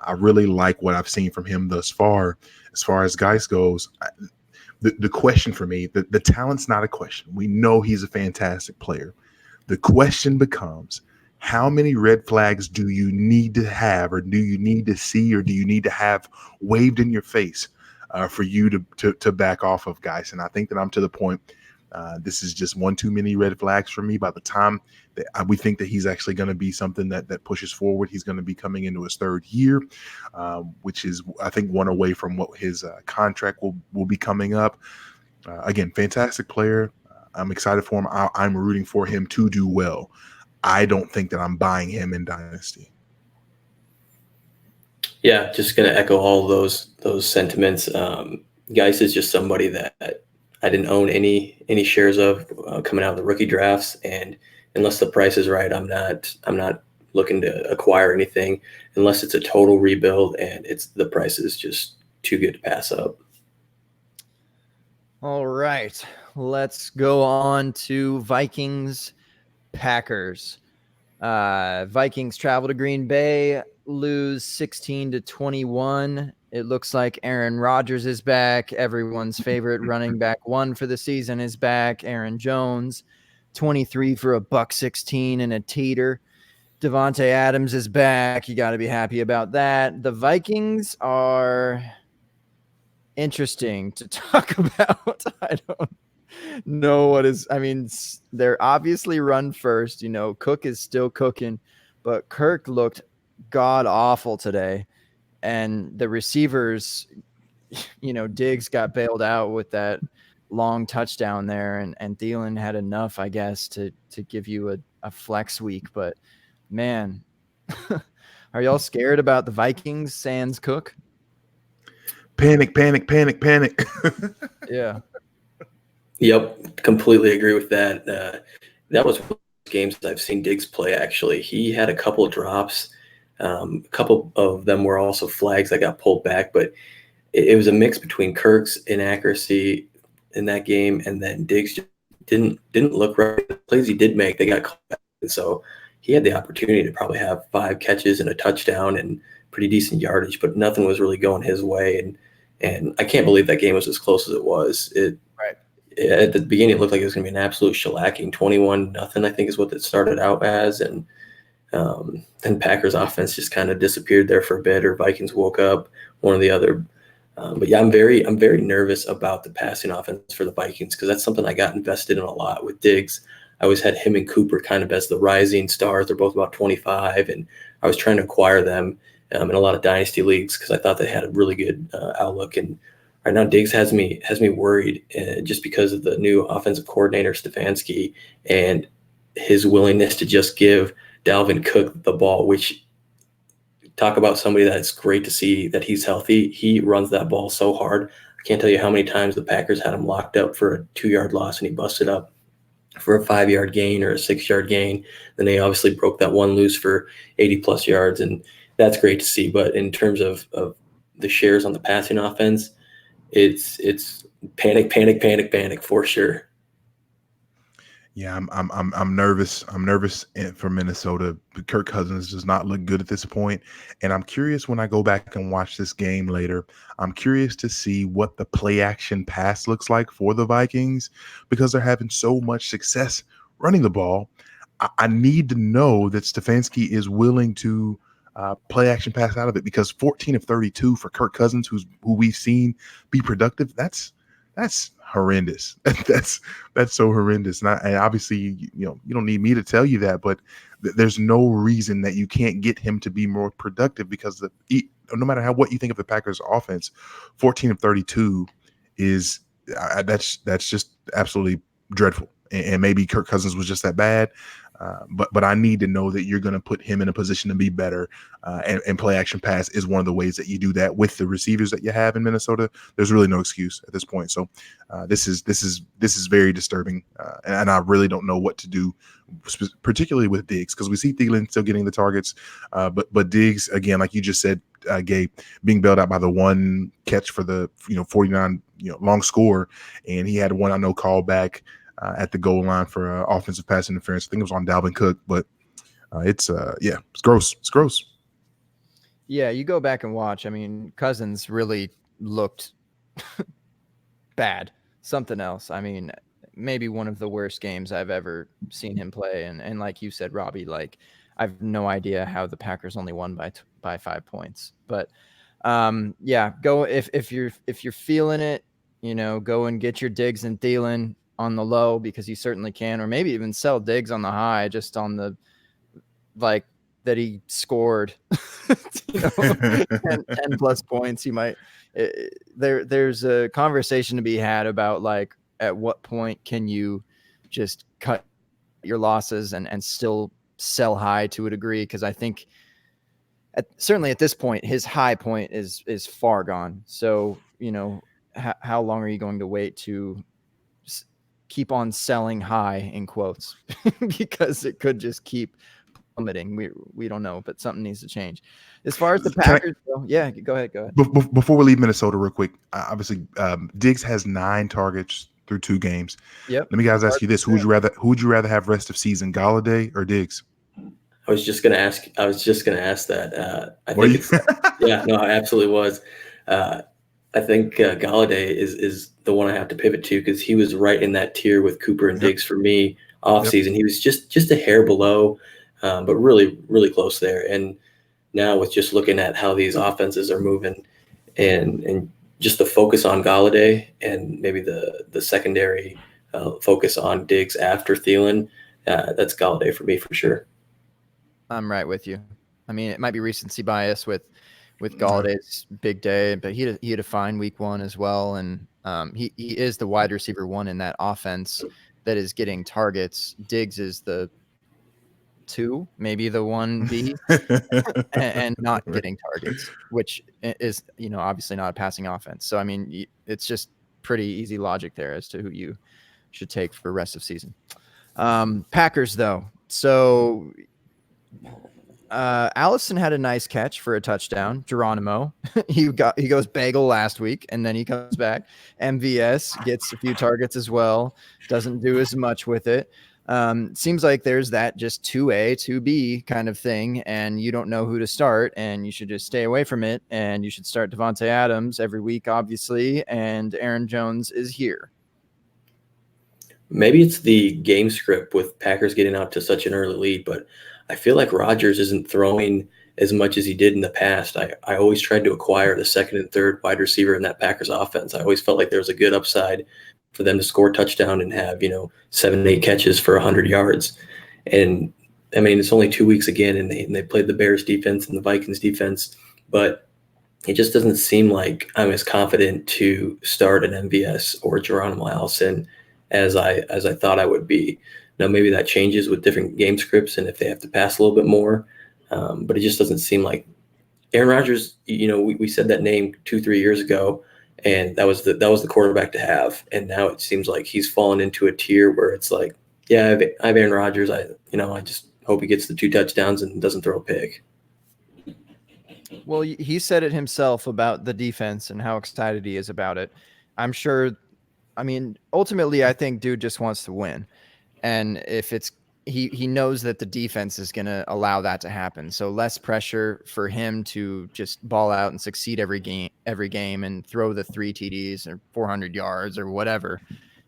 I really like what I've seen from him thus far. As far as Geis goes, the question for me, the talent's not a question. We know he's a fantastic player. The question becomes, how many red flags do you need to have, or do you need to see, or do you need to have waved in your face for you to back off of Geis? And I think that I'm to the point. This is just one too many red flags for me. By the time that we think that he's actually going to be something that pushes forward, he's going to be coming into his 3rd year, which is, I think, one away from what his contract will be coming up. Again, fantastic player. I'm excited for him. I'm rooting for him to do well. I don't think that I'm buying him in Dynasty. Yeah, just going to echo all those sentiments. Geis is just somebody that I didn't own any shares of coming out of the rookie drafts, and unless the price is right, I'm not looking to acquire anything unless it's a total rebuild and the price is just too good to pass up. All right, let's go on to Vikings Packers. Vikings travel to Green Bay, lose 16-21. It looks like Aaron Rodgers is back. Everyone's favorite running back 1 for the season is back. Aaron Jones, 23 for $116 and a teeter. Devontae Adams is back. You got to be happy about that. The Vikings are interesting to talk about. I don't know what is. I mean, they're obviously run first. Cook is still cooking, but Kirk looked god awful today. And the receivers, Diggs got bailed out with that long touchdown there, and Thielen had enough, I guess, to give you a flex week. But man, Are y'all scared about the Vikings sans Cook? Panic, panic, panic, panic. Yeah. Yep, completely agree with that. That was one of those games I've seen Diggs play, actually. He had a couple of drops. A couple of them were also flags that got pulled back, but it was a mix between Kirk's inaccuracy in that game and then Diggs just didn't look right. The plays he did make, they got called back. And so he had the opportunity to probably have 5 catches and a touchdown and pretty decent yardage, but nothing was really going his way. And I can't believe that game was as close as it was. Right. At the beginning, it looked like it was going to be an absolute shellacking, 21-0, I think is what it started out as. And then Packers offense just kind of disappeared there for a bit, or Vikings woke up, one or the other. But yeah, I'm very nervous about the passing offense for the Vikings because that's something I got invested in a lot with Diggs. I always had him and Cooper kind of as the rising stars. They're both about 25, and I was trying to acquire them in a lot of dynasty leagues because I thought they had a really good outlook. And right now, Diggs has me worried just because of the new offensive coordinator Stefanski and his willingness to just give Dalvin Cook the ball, which talk about somebody that's great to see that he's healthy. He runs that ball so hard. I can't tell you how many times the Packers had him locked up for a 2-yard loss and he busted up for a 5-yard gain or a 6-yard gain. Then they obviously broke that one loose for 80 plus yards. And that's great to see. But in terms of the shares on the passing offense, it's panic, panic, panic, panic for sure. Yeah, I'm nervous. I'm nervous for Minnesota. Kirk Cousins does not look good at this point, and I'm curious when I go back and watch this game later. I'm curious to see what the play action pass looks like for the Vikings because they're having so much success running the ball. I need to know that Stefanski is willing to play action pass out of it because 14 of 32 for Kirk Cousins, who we've seen be productive. That's horrendous. that's so horrendous. And obviously, you don't need me to tell you that, but there's no reason that you can't get him to be more productive because no matter what you think of the Packers offense, 14 of 32 is that's just absolutely dreadful. And maybe Kirk Cousins was just that bad. But I need to know that you're going to put him in a position to be better, and play action pass is one of the ways that you do that with the receivers that you have in Minnesota. There's really no excuse at this point. So this is very disturbing, and I really don't know what to do, particularly with Diggs because we see Thielen still getting the targets, but Diggs again, like you just said, Gabe, being bailed out by the one catch for the 49 long score, and he had one I know call back at the goal line for offensive pass interference. I think it was on Dalvin Cook, but it's gross. It's gross. Yeah, you go back and watch. I mean, Cousins really looked bad. Something else. I mean, maybe one of the worst games I've ever seen him play. And like you said, Robbie, like I have no idea how the Packers only won by 5 points. But yeah, go if you're feeling it, go and get your Diggs and Thielen on the low because you certainly can, or maybe even sell Diggs on the high, just on the like that he scored 10 plus points. He might there's a conversation to be had about like at what point can you just cut your losses and still sell high to a degree, because I think certainly at this point his high point is far gone. So how long are you going to wait to keep on selling high in quotes because it could just keep plummeting. We don't know, but something needs to change. As far as the Packers, yeah, go ahead. Before we leave Minnesota real quick, obviously Diggs has 9 targets through 2 games. Yep. Let me ask you this: who would you rather have rest of season, Galladay or Diggs? I was just gonna ask that. I think yeah, no, I absolutely was. I think Galladay is the one I have to pivot to because he was right in that tier with Cooper and Diggs for me off season. He was just a hair below, but really, really close there. And now with just looking at how these offenses are moving and just the focus on Galladay and maybe the secondary focus on Diggs after Thielen, that's Galladay for me for sure. I'm right with you. I mean, it might be recency bias with Galladay's big day, but he had a fine week 1 as well, and he is the wide receiver 1 in that offense that is getting targets. Diggs is the 2, maybe the 1B, and not getting targets, which is, obviously not a passing offense. So, I mean, it's just pretty easy logic there as to who you should take for rest of season. Packers, though. So Allison had a nice catch for a touchdown. Geronimo, he goes bagel last week, and then he comes back. MVS gets a few targets as well. Doesn't do as much with it. Seems like there's that just 2A, 2B kind of thing, and you don't know who to start, and you should just stay away from it, and you should start Devontae Adams every week, obviously, and Aaron Jones is here. Maybe it's the game script with Packers getting out to such an early lead, but I feel like Rodgers isn't throwing as much as he did in the past. I always tried to acquire the second and third wide receiver in that Packers offense. I always felt like there was a good upside for them to score a touchdown and have, 7, 8 catches for 100 yards. And I mean, it's only 2 weeks again, and they played the Bears defense and the Vikings defense, but it just doesn't seem like I'm as confident to start an MVS or Geronimo Allison as I thought I would be. Now, maybe that changes with different game scripts and if they have to pass a little bit more, but it just doesn't seem like Aaron Rodgers. We said that name 2-3 years ago, and that was the quarterback to have. And now it seems like he's fallen into a tier where it's like, yeah, I have Aaron Rodgers. I just hope he gets the 2 touchdowns and doesn't throw a pick. Well, he said it himself about the defense and how excited he is about it. I'm sure. I mean, ultimately, I think dude just wants to win. And if it's he knows that the defense is going to allow that to happen. So less pressure for him to just ball out and succeed every game and throw the 3 TDs or 400 yards or whatever,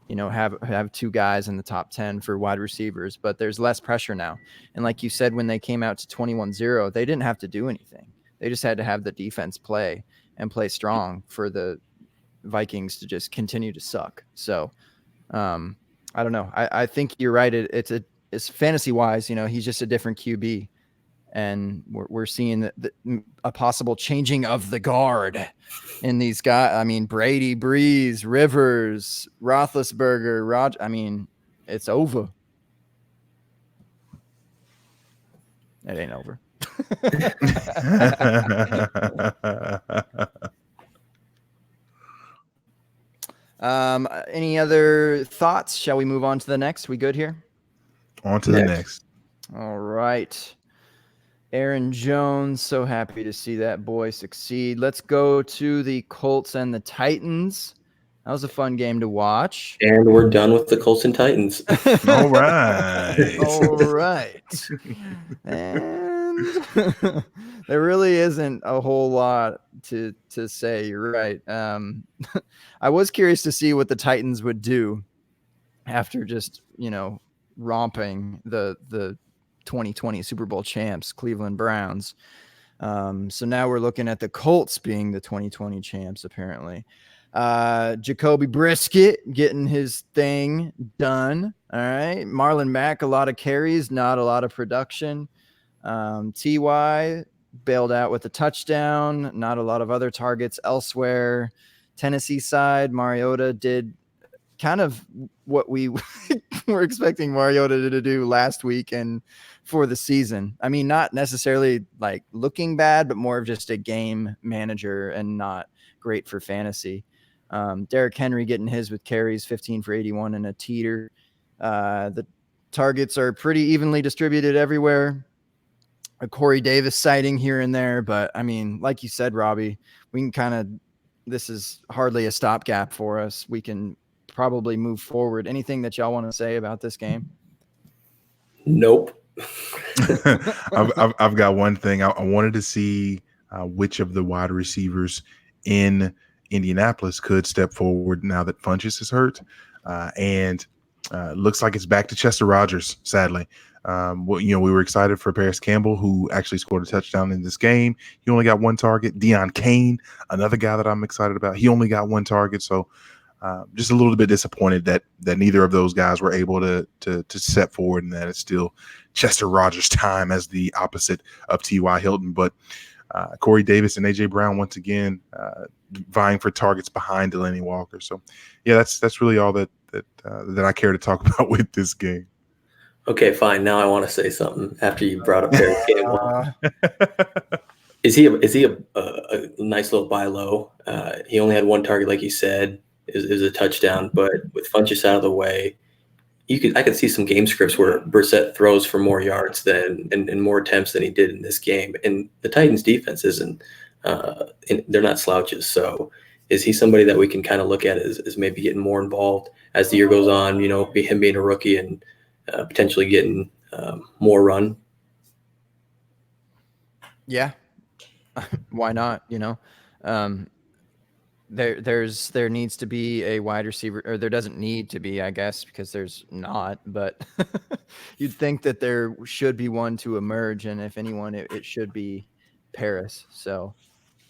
have 2 guys in the top 10 for wide receivers, but there's less pressure now. And like you said, when they came out to 21-0, they didn't have to do anything. They just had to have the defense play strong for the Vikings to just continue to suck. So I don't know. I think you're right. It's fantasy wise, he's just a different QB, and we're seeing a possible changing of the guard in these guys. I mean, Brady, Breeze, Rivers, Roethlisberger, I mean, it's over. It ain't over. Any other thoughts? Shall we move on to the next? We good here? On to the next. All right. Aaron Jones, so happy to see that boy succeed. Let's go to the Colts and the Titans. That was a fun game to watch. And we're done with the Colts and Titans. All right. All right. And there really isn't a whole lot to say. You're right. I was curious to see what the Titans would do after just, romping the 2020 Super Bowl champs, Cleveland Browns. So now we're looking at the Colts being the 2020 champs, apparently. Jacoby Brisket getting his thing done. All right. Marlon Mack, a lot of carries, not a lot of production. Ty bailed out with a touchdown, not a lot of other targets elsewhere. Tennessee side, Mariota did kind of what we were expecting Mariota to do last week and for the season. I mean, not necessarily like looking bad, but more of just a game manager and not great for fantasy. Derrick Henry getting his with carries, 15 for 81 and a teeter. The targets are pretty evenly distributed everywhere. A Corey Davis sighting here and there, but I mean, like you said, Robbie, we can this is hardly a stopgap for us. We can probably move forward. Anything that y'all want to say about this game? Nope. I've got one thing. I wanted to see which of the wide receivers in Indianapolis could step forward now that Funchess is hurt. And looks like it's back to Chester Rogers, sadly. We were excited for Paris Campbell, who actually scored a touchdown in this game. He only got 1 target. Deion Kane, another guy that I'm excited about, he only got 1 target. So just a little bit disappointed that neither of those guys were able to step forward, and that it's still Chester Rogers' time as the opposite of T.Y. Hilton. But Corey Davis and A.J. Brown once again vying for targets behind Delaney Walker. So, yeah, that's really all that I care to talk about with this game. Okay, fine. Now I want to say something after you brought up Paris Campbell. Is he a nice little buy low? He only had one target, like you said, is a touchdown. But with Funchess out of the way, I could see some game scripts where Brissett throws for more yards and more attempts than he did in this game. And the Titans' defense isn't they're not slouches. So is he somebody that we can kind of look at as maybe getting more involved as the year goes on? Him being a rookie and potentially getting more run. Yeah. Why not? There needs to be a wide receiver, or there doesn't need to be, I guess, because there's not, but you'd think that there should be one to emerge. And if anyone, it should be Paris. So,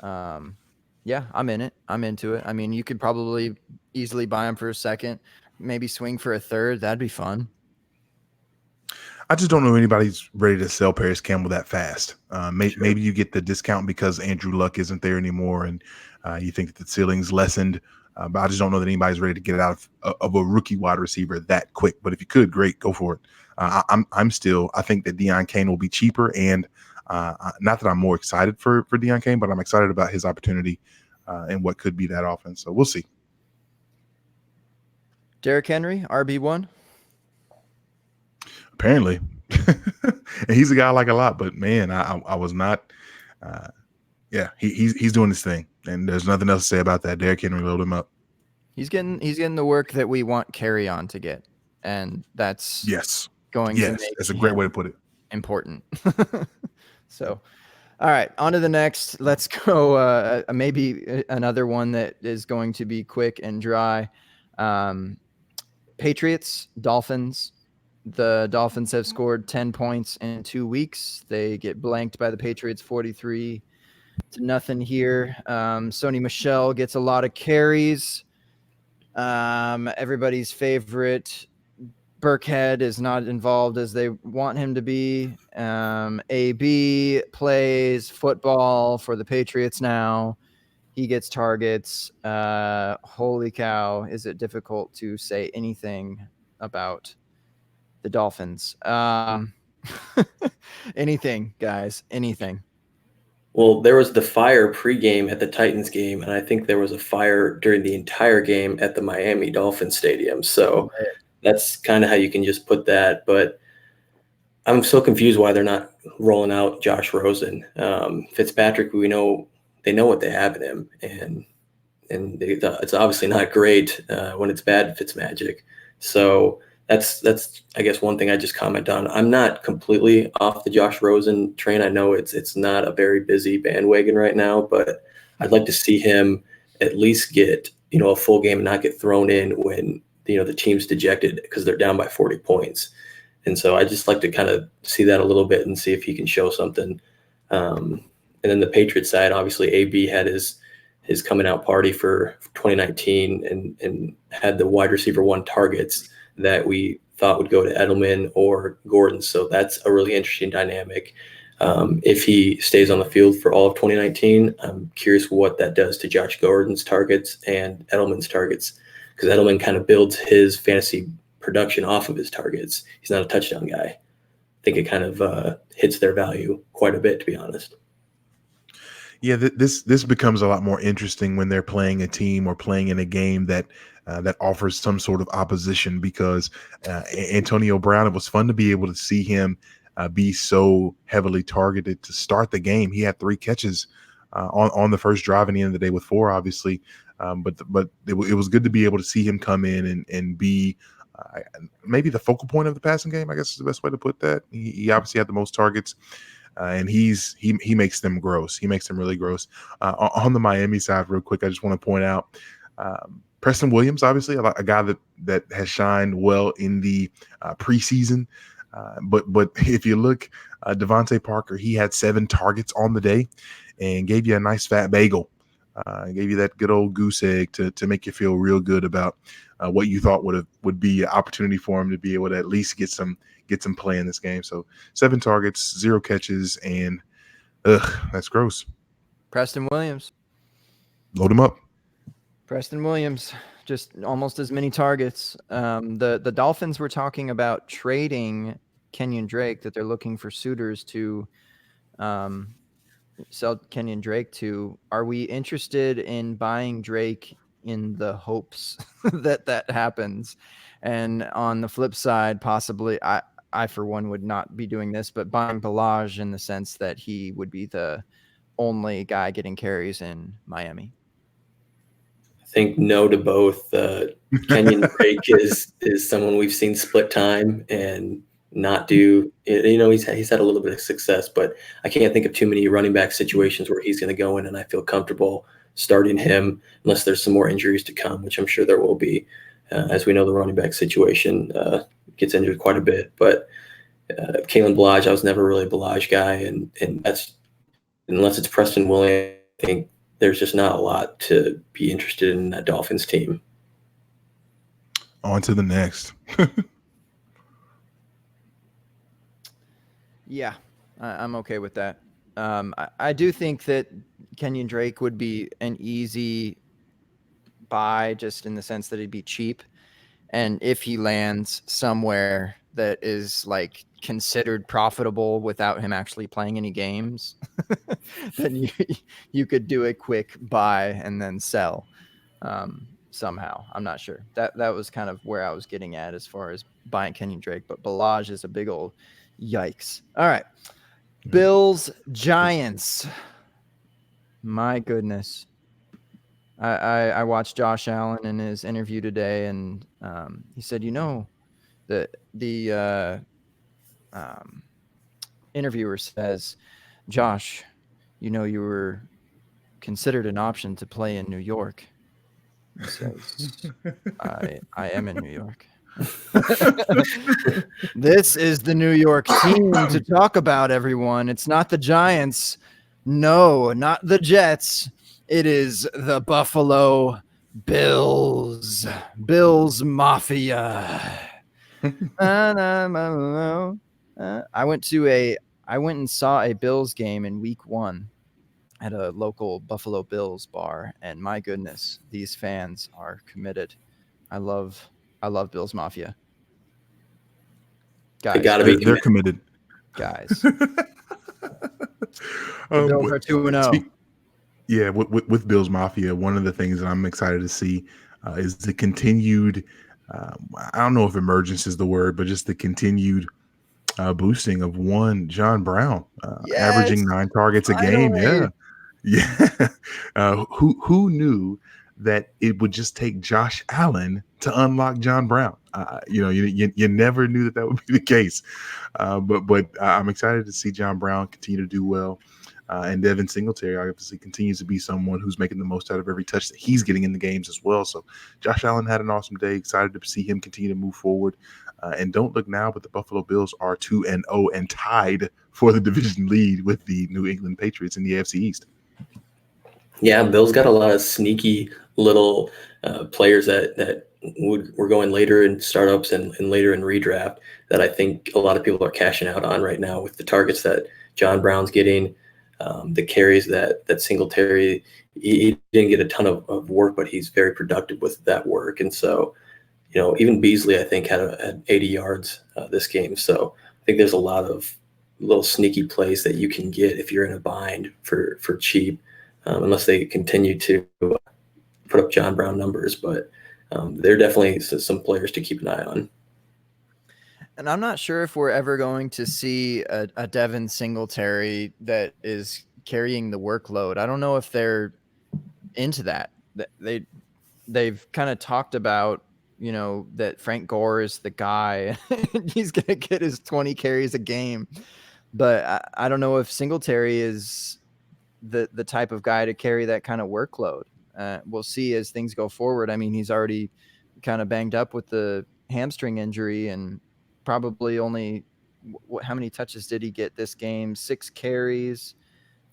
yeah, I'm in it. I'm into it. I mean, you could probably easily buy him for a second, maybe swing for a third. That'd be fun. I just don't know anybody's ready to sell Paris Campbell that fast. Maybe you get the discount because Andrew Luck isn't there anymore, and you think that the ceiling's lessened. But I just don't know that anybody's ready to get out of a rookie wide receiver that quick. But if you could, great, go for it. I think that Deion Kane will be cheaper, and not that I'm more excited for Deion Kane, but I'm excited about his opportunity and what could be that offense. So we'll see. Derrick Henry, RB1. Apparently. And he's a guy I like a lot, but man, I was not. He's doing his thing, and there's nothing else to say about that. Derrick Henry, load him up. He's getting the work that we want Carry On to get, and that's going to make that's a great way to put it. Important. So, all right, on to the next. Let's go. Maybe another one that is going to be quick and dry. Patriots, Dolphins. The Dolphins have scored 10 points in 2 weeks. They get blanked by the Patriots 43-0 here. Sony Michel gets a lot of carries. Everybody's favorite Burkhead is not involved as they want him to be. AB plays football for the Patriots now. He gets targets. Holy cow, is it difficult to say anything about the Dolphins? Anything, guys, anything. Well, there was the fire pregame at the Titans game, and I think there was a fire during the entire game at the Miami Dolphins stadium. So that's kind of how you can just put that. But I'm so confused why they're not rolling out Josh Rosen. Fitzpatrick, we know they know what they have in him, and it's obviously not great when it's bad Fitzmagic. So that's I guess one thing I just comment on. I'm not completely off the Josh Rosen train. I know it's not a very busy bandwagon right now, but I'd like to see him at least get a full game and not get thrown in when the team's dejected because they're down by 40 points. And so I just like to kind of see that a little bit and see if he can show something. And then the Patriots side, obviously AB had his coming out party for 2019 and had the wide receiver 1 targets that we thought would go to Edelman or Gordon. So that's a really interesting dynamic. If he stays on the field for all of 2019, I'm curious what that does to Josh Gordon's targets and Edelman's targets, because Edelman kind of builds his fantasy production off of his targets. He's not a touchdown guy. I think it kind of hits their value quite a bit, to be honest. Yeah, this becomes a lot more interesting when they're playing a team or playing in a game that offers some sort of opposition, because Antonio Brown, it was fun to be able to see him be so heavily targeted to start the game. He had 3 catches on the first drive, and the end of the day with 4, obviously. But it was good to be able to see him come in and be maybe the focal point of the passing game, I guess is the best way to put that. He obviously had the most targets. And he makes them gross. He makes them really gross. On the Miami side, real quick, I just want to point out Preston Williams, obviously a guy that has shined well in the preseason. But if you look, Devontae Parker, he had 7 targets on the day and gave you a nice fat bagel. Gave you that good old goose egg to make you feel real good about what you thought would be an opportunity for him to be able to at least get some play in this game. So 7 targets, 0 catches, and that's gross. Preston Williams. Load him up. Preston Williams, just almost as many targets. The Dolphins were talking about trading Kenyon Drake that they're looking for suitors to sell Kenyon Drake to. Are we interested in buying Drake in the hopes that happens? And on the flip side, possibly, I for one would not be doing this, but buying Balaj in the sense that he would be the only guy getting carries in Miami. I think no to both. Kenyon Drake is someone we've seen split time and not do. He's had a little bit of success, but I can't think of too many running back situations where he's going to go in and I feel comfortable starting him unless there's some more injuries to come, which I'm sure there will be. As we know, the running back situation gets injured quite a bit. But Kalen Balaj, I was never really a Balaj guy, and that's unless it's Preston Williams, I think there's just not a lot to be interested in that Dolphins team. On to the next. Yeah, I'm okay with that. I do think that Kenyon Drake would be an easy buy, just in the sense that it'd be cheap. And if he lands somewhere that is like considered profitable without him actually playing any games, then you could do a quick buy and then sell somehow. I'm not sure. That was kind of where I was getting at as far as buying Kenyon Drake. But Balaj is a big old yikes. All right. Bills, Giants. My goodness. I watched Josh Allen in his interview today, and he said, the interviewer says, Josh, you were considered an option to play in New York. He says, I am in New York. This is the New York team to talk about, everyone. It's not the Giants. No, not the Jets. It is the Buffalo Bills. Bills Mafia. I went and saw a Bills game in week 1 at a local Buffalo Bills bar, and my goodness, these fans are committed. I love Bills Mafia. Guys, They're committed. Guys. Bills are 2-0. Yeah, with Bills Mafia, one of the things that I'm excited to see is the continued, I don't know if emergence is the word, but just the continued boosting of one John Brown, averaging 9 targets a game. Yeah. Who knew that it would just take Josh Allen to unlock John Brown? You never knew that would be the case. But I'm excited to see John Brown continue to do well. And Devin Singletary obviously continues to be someone who's making the most out of every touch that he's getting in the games as well. So Josh Allen had an awesome day. Excited to see him continue to move forward. And don't look now, but the Buffalo Bills are 2-0 and tied for the division lead with the New England Patriots in the AFC East. Yeah, Bills got a lot of sneaky little players that were going later in startups and later in redraft that I think a lot of people are cashing out on right now with the targets that John Brown's getting. The carries that Singletary, he didn't get a ton of work, but he's very productive with that work. And so, even Beasley, I think, had 80 yards this game. So I think there's a lot of little sneaky plays that you can get if you're in a bind for cheap, unless they continue to put up John Brown numbers. But they're definitely some players to keep an eye on. And I'm not sure if we're ever going to see a Devin Singletary that is carrying the workload. I don't know if they're into that. They've kind of talked about, that Frank Gore is the guy. He's going to get his 20 carries a game. But I don't know if Singletary is the type of guy to carry that kind of workload. We'll see as things go forward. I mean, he's already kind of banged up with the hamstring injury, and probably only how many touches did he get this game? 6 carries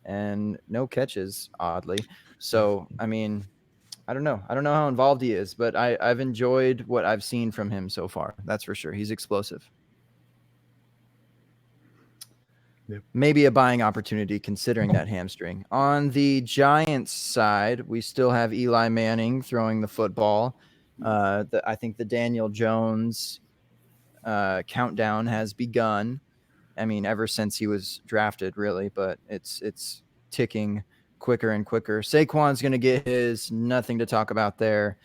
and no catches, oddly. So, I mean, I don't know how involved he is, but I've enjoyed what I've seen from him so far. That's for sure. He's explosive. Yep. Maybe a buying opportunity considering that hamstring. On the Giants side, we still have Eli Manning throwing the football. I think the Daniel Jones countdown has begun. I mean, ever since he was drafted, really, but it's ticking quicker and quicker. Saquon's going to get his. Nothing to talk about there.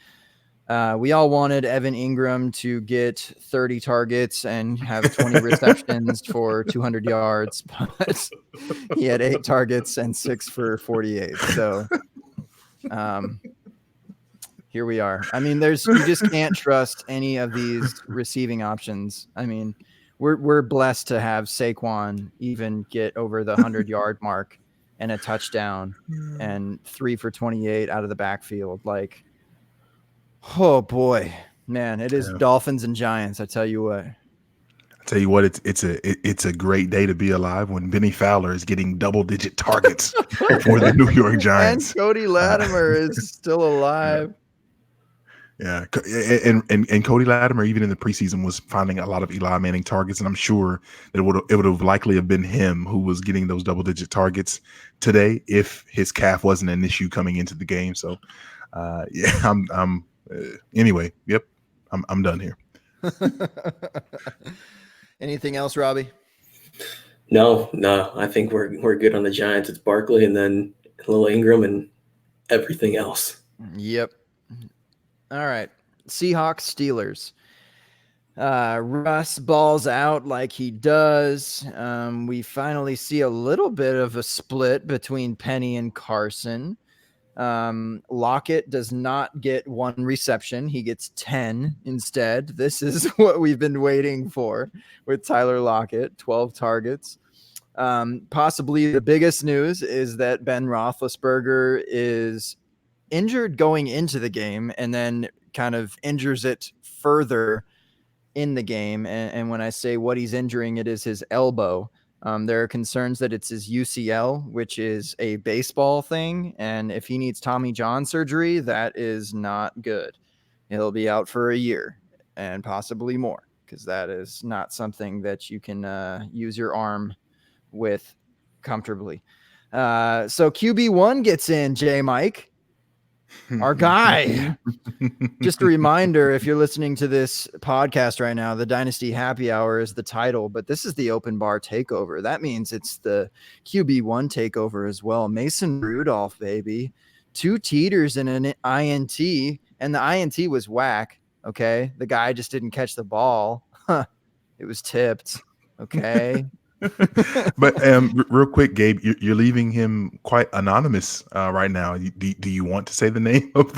We all wanted Evan Ingram to get 30 targets and have 20 receptions for 200 yards, but he had 8 targets and 6 for 48. So here we are. I mean, you just can't trust any of these receiving options. I mean, we're blessed to have Saquon even get over the 100-yard mark and a touchdown and 3 for 28 out of the backfield. Like, oh boy, man, it is Dolphins and Giants. I tell you what. It's a great day to be alive when Benny Fowler is getting double-digit targets for the New York Giants. And Cody Latimer is still alive. Yeah, and Cody Latimer, even in the preseason, was finding a lot of Eli Manning targets, and I'm sure that it would have likely have been him who was getting those double-digit targets today if his calf wasn't an issue coming into the game. So, anyway, yep, I'm done here. Anything else, Robbie? No. I think we're good on the Giants. It's Barkley and then little Ingram and everything else. Yep. All right. Seahawks, Steelers. Russ balls out like he does. We finally see a little bit of a split between Penny and Carson. Lockett does not get 1 reception. He gets 10 instead. This is what we've been waiting for with Tyler Lockett, 12 targets. Possibly the biggest news is that Ben Roethlisberger is injured going into the game and then kind of injures it further in the game. And when I say what he's injuring, it is his elbow. There are concerns that it's his UCL, which is a baseball thing. And if he needs Tommy John surgery, that is not good. He'll be out for a year and possibly more, because that is not something that you can use your arm with comfortably. So QB1 gets in, J. Mike. Our guy. Just a reminder, if you're listening to this podcast right now, the Dynasty Happy Hour is the title, but this is the open bar takeover. That means it's the QB1 takeover as well. Mason Rudolph, baby. 2 teeters and an INT, and the INT was whack. Okay. The guy just didn't catch the ball. It was tipped. Okay. But real quick, Gabe, you're leaving him quite anonymous right now. Do you want to say the name of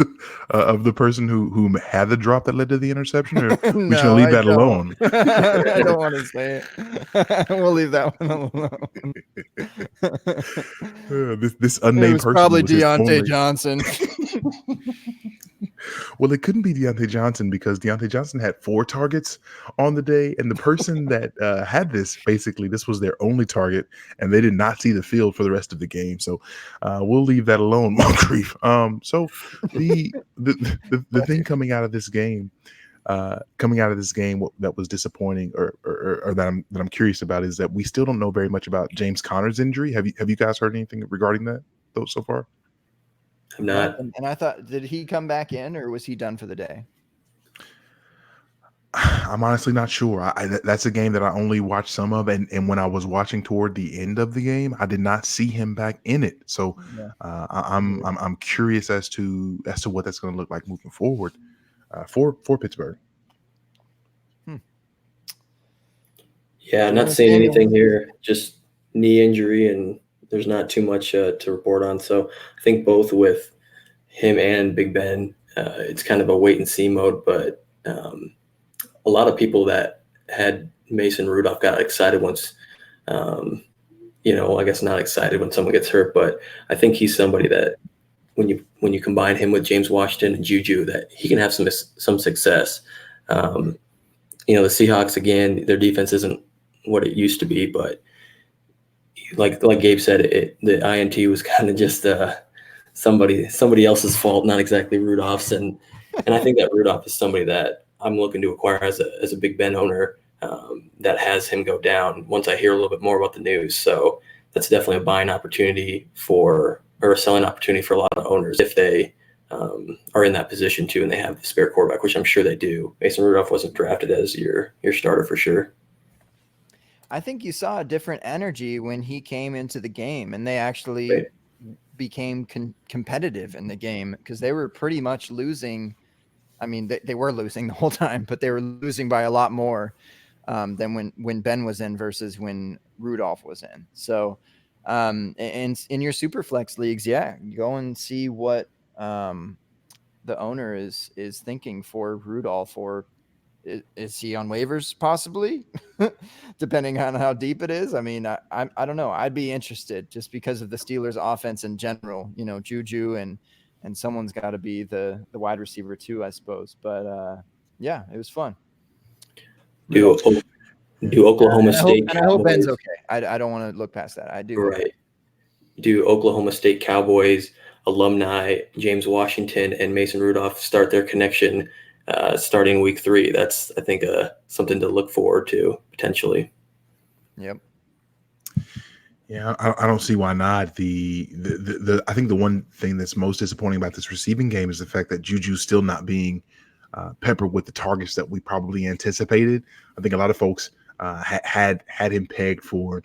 the person who had the drop that led to the interception, or we should leave that alone? I don't want to say it. We'll leave that one alone. This unnamed person probably Deontay Johnson. Well, it couldn't be Deontay Johnson because Deontay Johnson had 4 targets on the day, and the person that had this was their only target, and they did not see the field for the rest of the game. So we'll leave that alone, Moncrief. So the thing coming out of this game that was disappointing, or that I'm curious about, is that we still don't know very much about James Conner's injury. Have you guys heard anything regarding that though so far? I'm not. And I thought, did he come back in, or was he done for the day? I'm honestly not sure. That's a game that I only watched some of, and when I was watching toward the end of the game, I did not see him back in it. So Yeah. I'm curious as to what that's going to look like moving forward for Pittsburgh. Yeah, not seeing anything here. Just knee injury, and there's not too much to report on. So I think both with him and Big Ben, it's kind of a wait and see mode. But a lot of people that had Mason Rudolph got excited once, I guess not excited when someone gets hurt. But I think he's somebody that when you combine him with James Washington and Juju, that he can have some success. The Seahawks, again, their defense isn't what it used to be, but like Gabe said, the INT was kind of just somebody else's fault, not exactly Rudolph's. And I think that Rudolph is somebody that I'm looking to acquire as a Big Ben owner, that has him go down once I hear a little bit more about the news. So that's definitely a buying opportunity or a selling opportunity for a lot of owners if they are in that position too, and they have the spare quarterback, which I'm sure they do. Mason Rudolph wasn't drafted as your starter for sure. I think you saw a different energy when he came into the game, and they actually Right. became competitive in the game, because they were pretty much losing. I mean, they were losing the whole time, but they were losing by a lot more than when Ben was in versus when Rudolph was in. So, and in your super flex leagues, yeah, go and see what the owner is thinking for Rudolph, or is he on waivers possibly, depending on how deep it is. I mean, I don't know. I'd be interested just because of the Steelers offense in general, Juju and someone's got to be the wide receiver too, I suppose. But yeah, it was fun. Do Oklahoma State I hope Ben's Cowboys okay. I don't want to look past that. I do hope right? Do Oklahoma State Cowboys alumni James Washington and Mason Rudolph start their connection starting week 3? That's, I think, something to look forward to potentially. Yep. Yeah, I don't see why not. I think the one thing that's most disappointing about this receiving game is the fact that Juju's still not being peppered with the targets that we probably anticipated. I think a lot of folks had him pegged for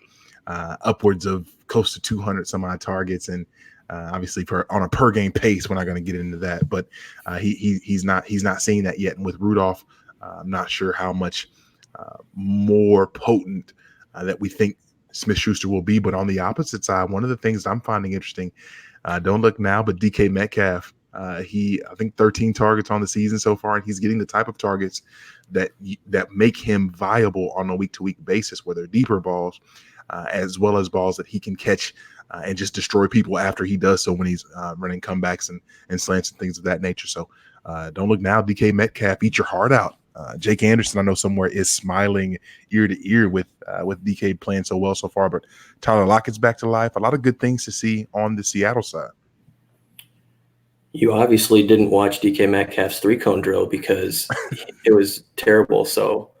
upwards of close to 200 some odd targets, and obviously on a per game pace, we're not going to get into that. But he's not seeing that yet. And with Rudolph, I'm not sure how much more potent that we think Smith-Schuster will be. But on the opposite side, one of the things I'm finding interesting, don't look now, but DK Metcalf, I think 13 targets on the season so far, and he's getting the type of targets that make him viable on a week-to-week basis, where they're deeper balls, as well as balls that he can catch and just destroy people after he does so when he's running comebacks and slants and things of that nature. So don't look now, DK Metcalf, eat your heart out. Jake Anderson, I know somewhere, is smiling ear to ear with DK playing so well so far, but Tyler Lockett's back to life. A lot of good things to see on the Seattle side. You obviously didn't watch DK Metcalf's 3-cone drill because it was terrible. So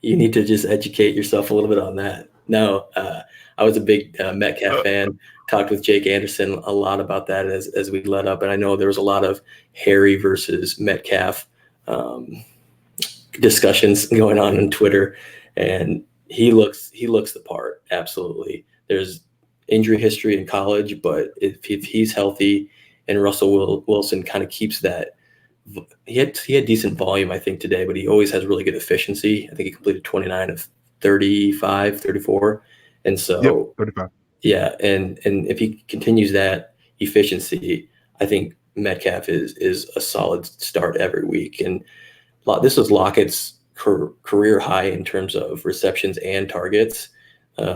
you need to just educate yourself a little bit on that. No, I was a big Metcalf fan. Talked with Jake Anderson a lot about that as we led up, and I know there was a lot of Harry versus Metcalf discussions going on Twitter, and he looks the part. Absolutely. There's injury history in college, but if he's healthy and Russell Wilson kind of keeps that, he had decent volume, I think, today, but he always has really good efficiency. I think he completed 29 of 35, 34. And so, yep, 35. Yeah. And if he continues that efficiency, I think Metcalf is a solid start every week. And this was Lockett's career high in terms of receptions and targets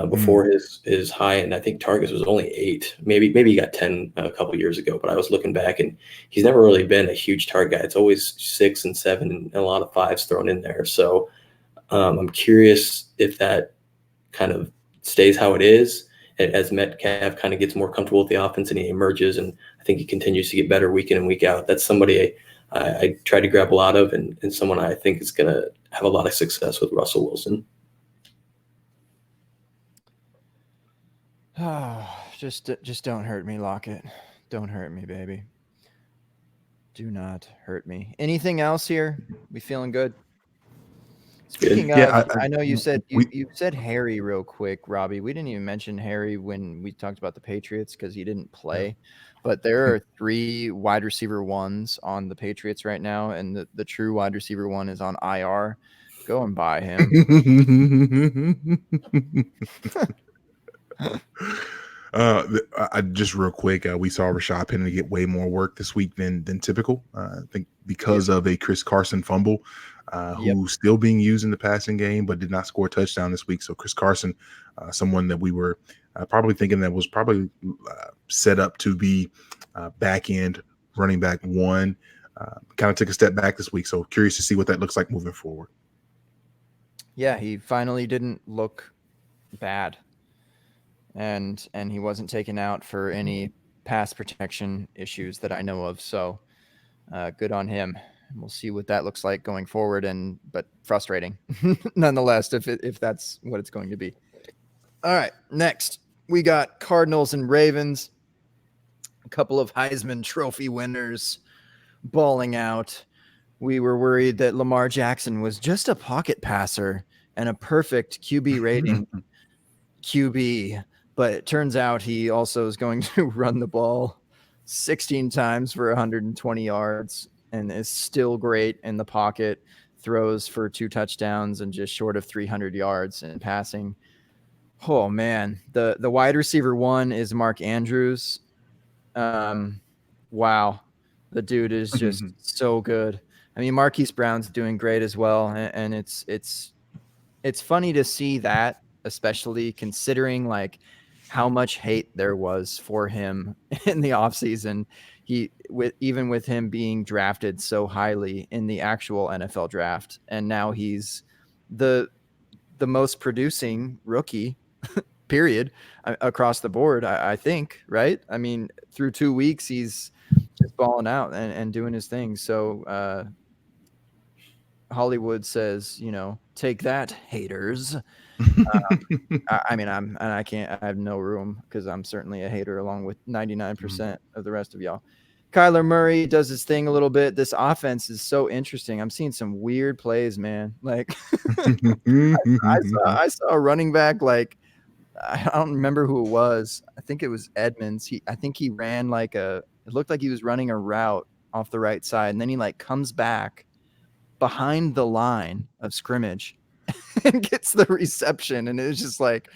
before his high, and I think targets was only 8. Maybe he got 10 a couple years ago, but I was looking back, and he's never really been a huge target guy. It's always 6 and 7 and a lot of 5s thrown in there. So I'm curious if that kind of stays how it is as Metcalf kind of gets more comfortable with the offense and he emerges, and I think he continues to get better week in and week out. That's somebody I try to grab a lot of, and someone I think is going to have a lot of success with Russell Wilson. Just don't hurt me, Lockett. Don't hurt me, baby. Do not hurt me. Anything else here? We feeling good? Speaking of, Yeah, I know you said you said Harry real quick, Robbie. We didn't even mention Harry when we talked about the Patriots because he didn't play. But there are 3 wide receiver ones on the Patriots right now, and the true wide receiver one is on IR. Go and buy him. I just real quick, we saw Rashad Penny get way more work this week than typical. I think because of a Chris Carson fumble, who's still being used in the passing game, but did not score a touchdown this week. So Chris Carson, someone that we were probably thinking that was probably set up to be back end running back 1, kind of took a step back this week. So curious to see what that looks like moving forward. Yeah, he finally didn't look bad. And he wasn't taken out for any pass protection issues that I know of. So good on him. We'll see what that looks like going forward, but frustrating nonetheless if that's what it's going to be. All right, next we got Cardinals and Ravens, a couple of Heisman Trophy winners balling out. We were worried that Lamar Jackson was just a pocket passer and a perfect QB rating QB, but it turns out he also is going to run the ball 16 times for 120 yards and is still great in the pocket, throws for 2 touchdowns and just short of 300 yards in passing. Oh man, the wide receiver one is Mark Andrews. Wow, the dude is just so good. I mean, Marquise Brown's doing great as well, and it's funny to see that, especially considering like how much hate there was for him in the offseason. Even with him being drafted so highly in the actual NFL draft, and now he's the most producing rookie period across the board, I think, right? I mean, through 2 weeks, he's just balling out and doing his thing. So Hollywood says, take that, haters. I mean, I have no room because I'm certainly a hater along with 99% of the rest of y'all. Kyler Murray does his thing a little bit. This offense is so interesting. I'm seeing some weird plays, man. Like I saw a running back, like, I don't remember who it was. I think it was Edmonds. I think he ran it looked like he was running a route off the right side. And then he like comes back behind the line of scrimmage and gets the reception. And it was just like,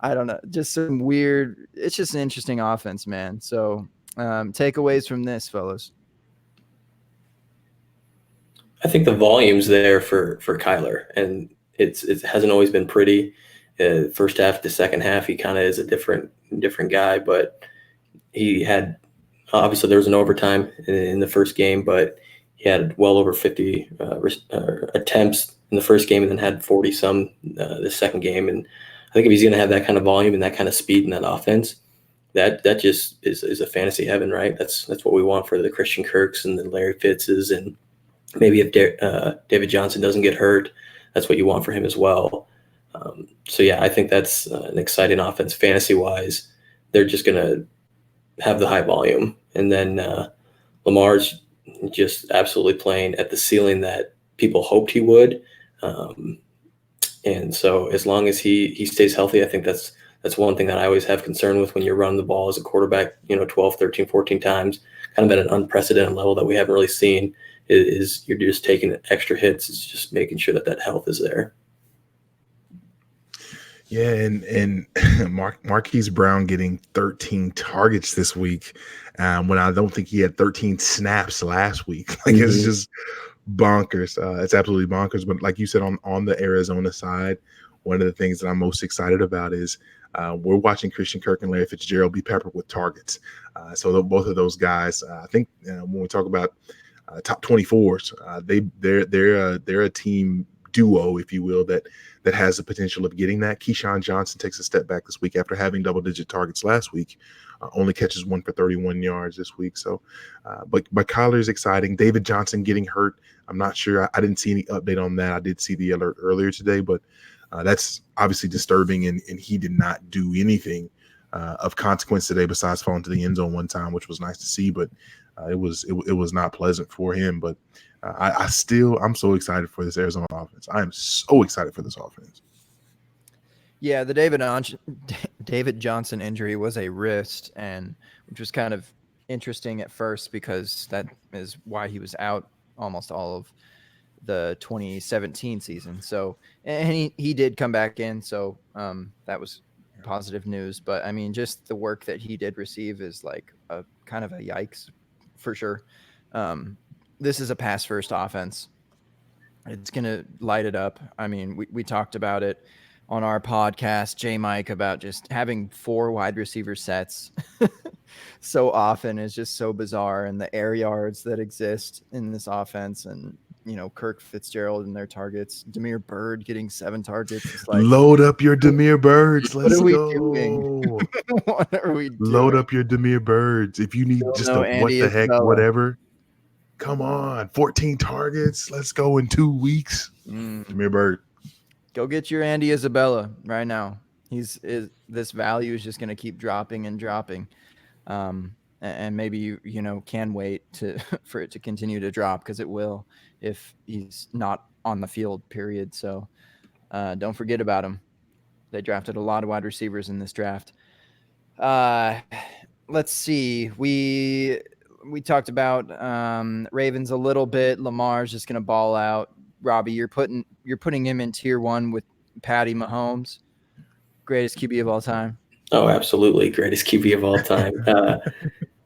I don't know, just some weird, it's just an interesting offense, man. So takeaways from this, fellas. I think the volume's there for Kyler, and it hasn't always been pretty. First half to second half, he kind of is a different guy, but he had, obviously there was an overtime in the first game, but he had well over 50 attempts in the first game and then had 40 some the second game. And I think if he's going to have that kind of volume and that kind of speed in that offense, that just is a fantasy heaven, right? That's what we want for the Christian Kirks and the Larry Fitzes, and maybe if David Johnson doesn't get hurt, that's what you want for him as well. So yeah, I think that's an exciting offense fantasy-wise. They're just going to have the high volume, and then Lamar's just absolutely playing at the ceiling that people hoped he would. And so as long as he stays healthy, I think that's one thing that I always have concern with when you're running the ball as a quarterback, 12, 13, 14 times, kind of at an unprecedented level that we haven't really seen, is you're just taking extra hits. It's just making sure that health is there. Yeah, and Marquise Brown getting 13 targets this week, when I don't think he had 13 snaps last week. Like, it's just bonkers. It's absolutely bonkers. But like you said, on the Arizona side, one of the things that I'm most excited about is we're watching Christian Kirk and Larry Fitzgerald be peppered with targets. So both of those guys, I think, when we talk about top 24s, they're a team duo, if you will, that has the potential of getting that. Keyshawn Johnson takes a step back this week after having double-digit targets last week. Only catches 1 for 31 yards this week. So, but Kyler is exciting. David Johnson getting hurt, I'm not sure. I didn't see any update on that. I did see the alert earlier today, but that's obviously disturbing. And he did not do anything of consequence today besides falling to the end zone one time, which was nice to see. But it was not pleasant for him. But I'm so excited for this Arizona offense. I am so excited for this offense. Yeah, the David Johnson injury was a wrist, and which was kind of interesting at first because that is why he was out almost all of the 2017 season. So, and he did come back in, so that was positive news. But I mean, just the work that he did receive is like a kind of a yikes for sure. This is a pass first offense. It's going to light it up. I mean, we talked about it on our podcast, J Mike, about just having 4 wide receiver sets so often is just so bizarre, and the air yards that exist in this offense, and Kirk Fitzgerald and their targets, Damiere Byrd getting 7 targets. It's like, load up your Damiere Byrds. Let's what are go. we doing? What are we doing? Load up your Damiere Byrds. If you need just a what the heck, whatever. Come on, 14 targets. Let's go in 2 weeks. Damiere Byrd. Go get your Andy Isabella right now. This value is just going to keep dropping and dropping. and maybe you know can wait to for it to continue to drop because it will if he's not on the field. Period. So don't forget about him. They drafted a lot of wide receivers in this draft. Uh, let's see. We talked about Ravens a little bit. Lamar's just gonna ball out. Robbie, you're putting him in tier one with Patty Mahomes, greatest QB of all time. Oh, absolutely, greatest QB of all time.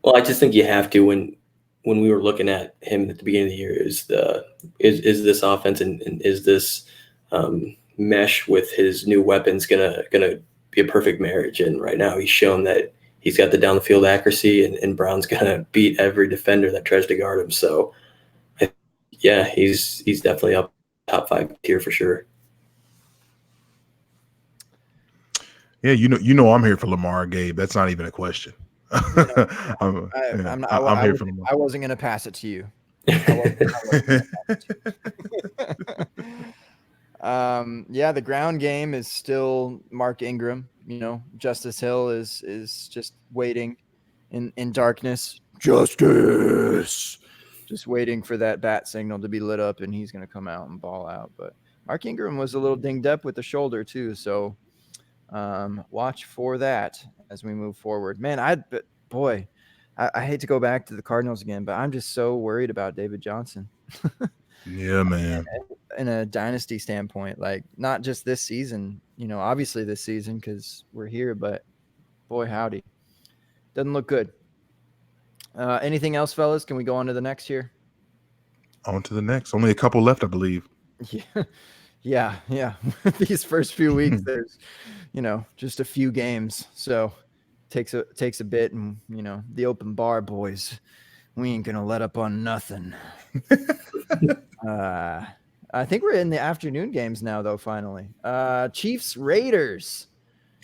Well, I just think you have to when we were looking at him at the beginning of the year is this offense and is this mesh with his new weapons gonna be a perfect marriage? And right now he's shown that he's got the down the field accuracy, and Brown's gonna beat every defender that tries to guard him. So yeah, he's definitely up top 5 tier for sure. Yeah, you know, I'm here for Lamar, Gabe. That's not even a question. I'm here for Lamar. I wasn't gonna pass it to you. Yeah, the ground game is still Mark Ingram. You know, Justice Hill is just waiting in darkness. Justice, just waiting for that bat signal to be lit up, and he's gonna come out and ball out. But Mark Ingram was a little dinged up with the shoulder too, so watch for that as we move forward. Man, I hate to go back to the Cardinals again, but I'm just so worried about David Johnson. Yeah, man. In a dynasty standpoint, like not just this season, you know, obviously this season because we're here, but boy, howdy, doesn't look good. Anything else, fellas? Can we go on to the next here? On to the next. Only a couple left, I believe. Yeah. These first few weeks, there's, you know, just a few games, so takes a bit, and you know, the open bar boys, we ain't gonna let up on nothing. I think we're in the afternoon games now, though. Finally, Chiefs Raiders.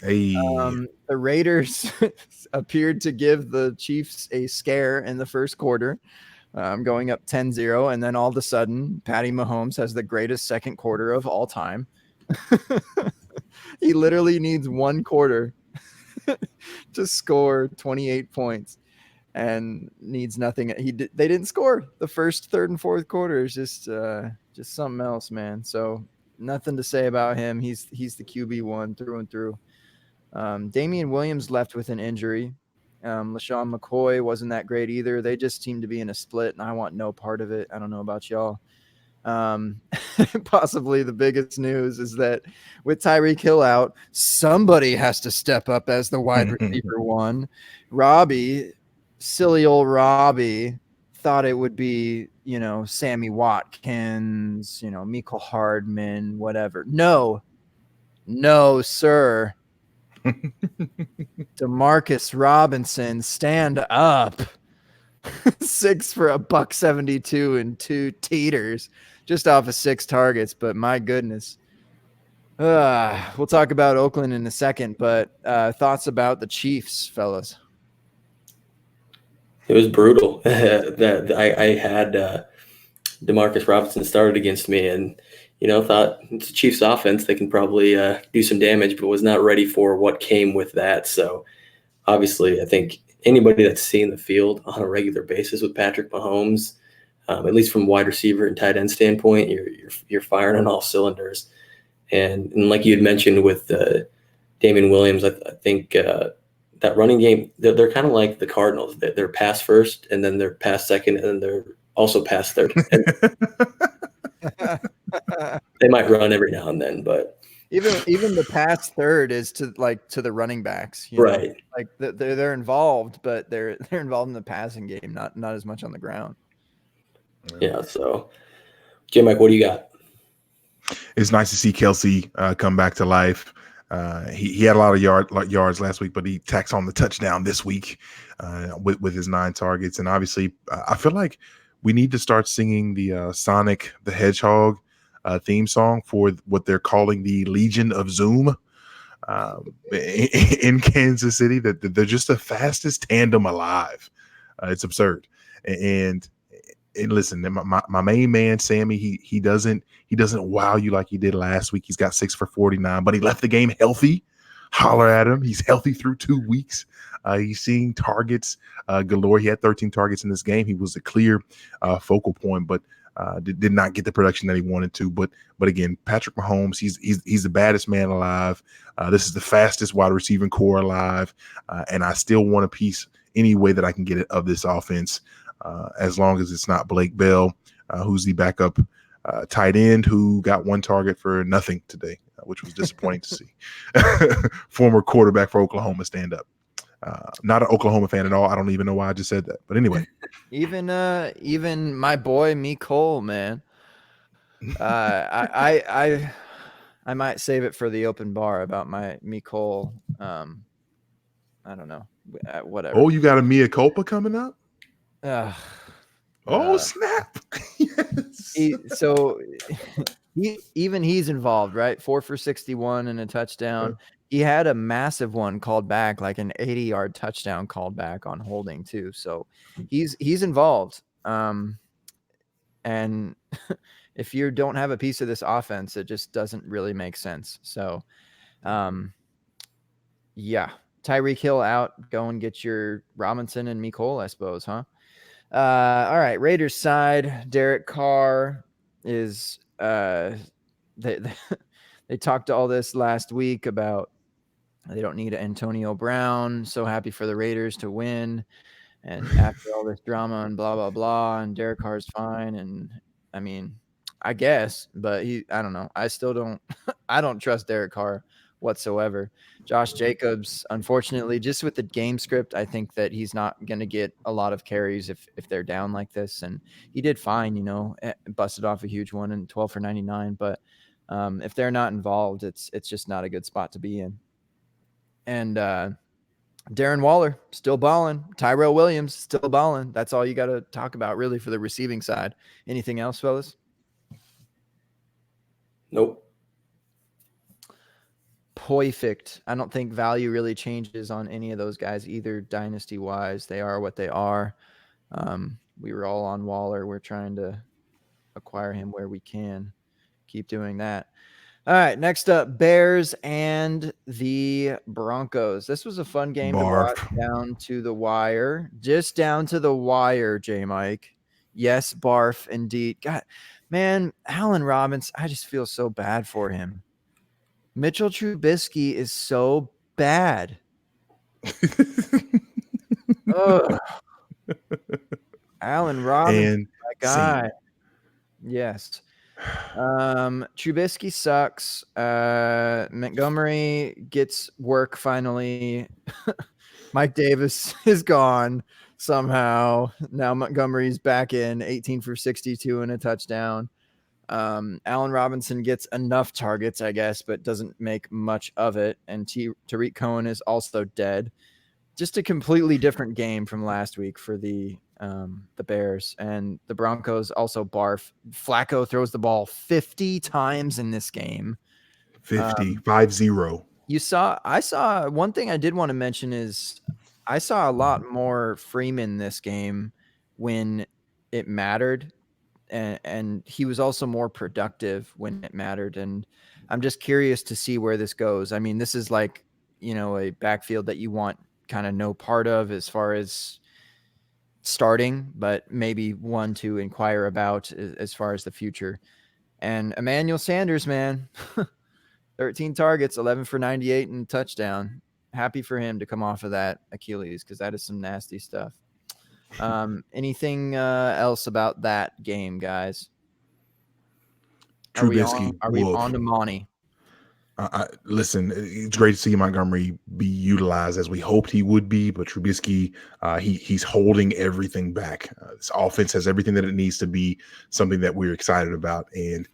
Hey, the Raiders appeared to give the Chiefs a scare in the first quarter, going up 10-0, and then all of a sudden, Patty Mahomes has the greatest second quarter of all time. He literally needs one quarter to score 28 points. And needs nothing. They didn't score the first, third, and fourth quarters. Just something else, man. So nothing to say about him. He's the QB1 through and through. Damian Williams left with an injury. LaShawn McCoy wasn't that great either. They just seem to be in a split, and I want no part of it. I don't know about y'all. Possibly the biggest news is that with Tyreek Hill out, somebody has to step up as the wide receiver one. Silly old Robbie thought it would be, you know, Sammy Watkins, you know, Mecole Hardman, whatever. No, sir. Demarcus Robinson, stand up. 6 for $172 and 2 teeters, just off of 6 targets. But my goodness. We'll talk about Oakland in a second, but thoughts about the Chiefs, fellas? It was brutal. That I had Demarcus Robinson started against me, and you know, thought it's a Chiefs offense. They can probably do some damage, but was not ready for what came with that. So obviously, I think anybody that's seen the field on a regular basis with Patrick Mahomes, at least from wide receiver and tight end standpoint, you're firing on all cylinders. And like you had mentioned with Damian Williams, I think that running game, they're kind of like the Cardinals. They're pass first, and then they're pass second, and then they're also pass third. They might run every now and then, but even the pass third is to the running backs, you right? Know? Like they're involved, but they're involved in the passing game, not as much on the ground. Yeah. So, J-Mike, what do you got? It's nice to see Kelsey come back to life. He had a lot of yards last week, but he tacks on the touchdown this week with his 9 targets. And obviously, I feel like we need to start singing the Sonic the Hedgehog theme song for what they're calling the Legion of Zoom in Kansas City. That they're just the fastest tandem alive. It's absurd. And listen, my main man Sammy, he doesn't wow you like he did last week. He's got 6 for 49, but he left the game healthy. Holler at him. He's healthy through 2 weeks. He's seeing targets galore. He had 13 targets in this game. He was a clear focal point, but did not get the production that he wanted to. But again, Patrick Mahomes, he's the baddest man alive. This is the fastest wide receiving core alive, and I still want a piece any way that I can get it of this offense, as long as it's not Blake Bell, who's the backup tight end who got 1 target for nothing today, which was disappointing to see. Former quarterback for Oklahoma, stand up. Not an Oklahoma fan at all. I don't even know why I just said that. But anyway. Even my boy Cole, man. I might save it for the open bar about my Cole. I don't know. Whatever. Oh, you got a mea culpa coming up? Snap. Yes. He's involved, right? 4 for 61 and a touchdown. He had a massive one called back, like an 80-yard touchdown called back on holding too. So he's involved. And if you don't have a piece of this offense, it just doesn't really make sense. So, yeah, Tyreek Hill out. Go and get your Robinson and Mecole, I suppose, huh? All right, Raiders side. Derek Carr is they talked all this last week about they don't need Antonio Brown. So happy for the Raiders to win, and after all this drama and blah blah blah, and Derek Carr's fine, and I mean, I guess, but I don't know. I still don't. I don't trust Derek Carr whatsoever. Josh Jacobs, unfortunately, just with the game script, I think that he's not going to get a lot of carries if they're down like this. And he did fine, busted off a huge one and 12 for 99. But if they're not involved, it's just not a good spot to be in. And Darren Waller still balling. Tyrell Williams still balling. That's all you got to talk about really for the receiving side. Anything else, fellas? Nope. Perfect. I don't think value really changes on any of those guys either, dynasty wise. They are what they are. We were all on Waller. We're trying to acquire him where we can. Keep doing that. All right, next up, Bears and the Broncos. This was a fun game to watch down to the wire. Just down to the wire, J-Mike. Yes, barf, indeed. God, man, Allen Robinson, I just feel so bad for him. Mitchell Trubisky is so bad. Allen Robinson, my guy. Yes. Trubisky sucks. Montgomery gets work finally. Mike Davis is gone somehow. Now Montgomery's back in 18 for 62 and a touchdown. Allen Robinson gets enough targets, I guess, but doesn't make much of it. And Tariq Cohen is also dead. Just a completely different game from last week for the Bears. And the Broncos also barf. Flacco throws the ball 50 times in this game. 5-0. I saw one thing I did want to mention is I saw a lot more Freeman this game when it mattered. And he was also more productive when it mattered. And I'm just curious to see where this goes. I mean, this is like, a backfield that you want kind of no part of as far as starting, but maybe one to inquire about as far as the future. And Emmanuel Sanders, man, 13 targets, 11 for 98 and touchdown. Happy for him to come off of that Achilles, because that is some nasty stuff. Anything else about that game, guys? Trubisky. Are we on to Monty? Listen, it's great to see Montgomery be utilized as we hoped he would be, but Trubisky, he's holding everything back. This offense has everything that it needs to be something that we're excited about, and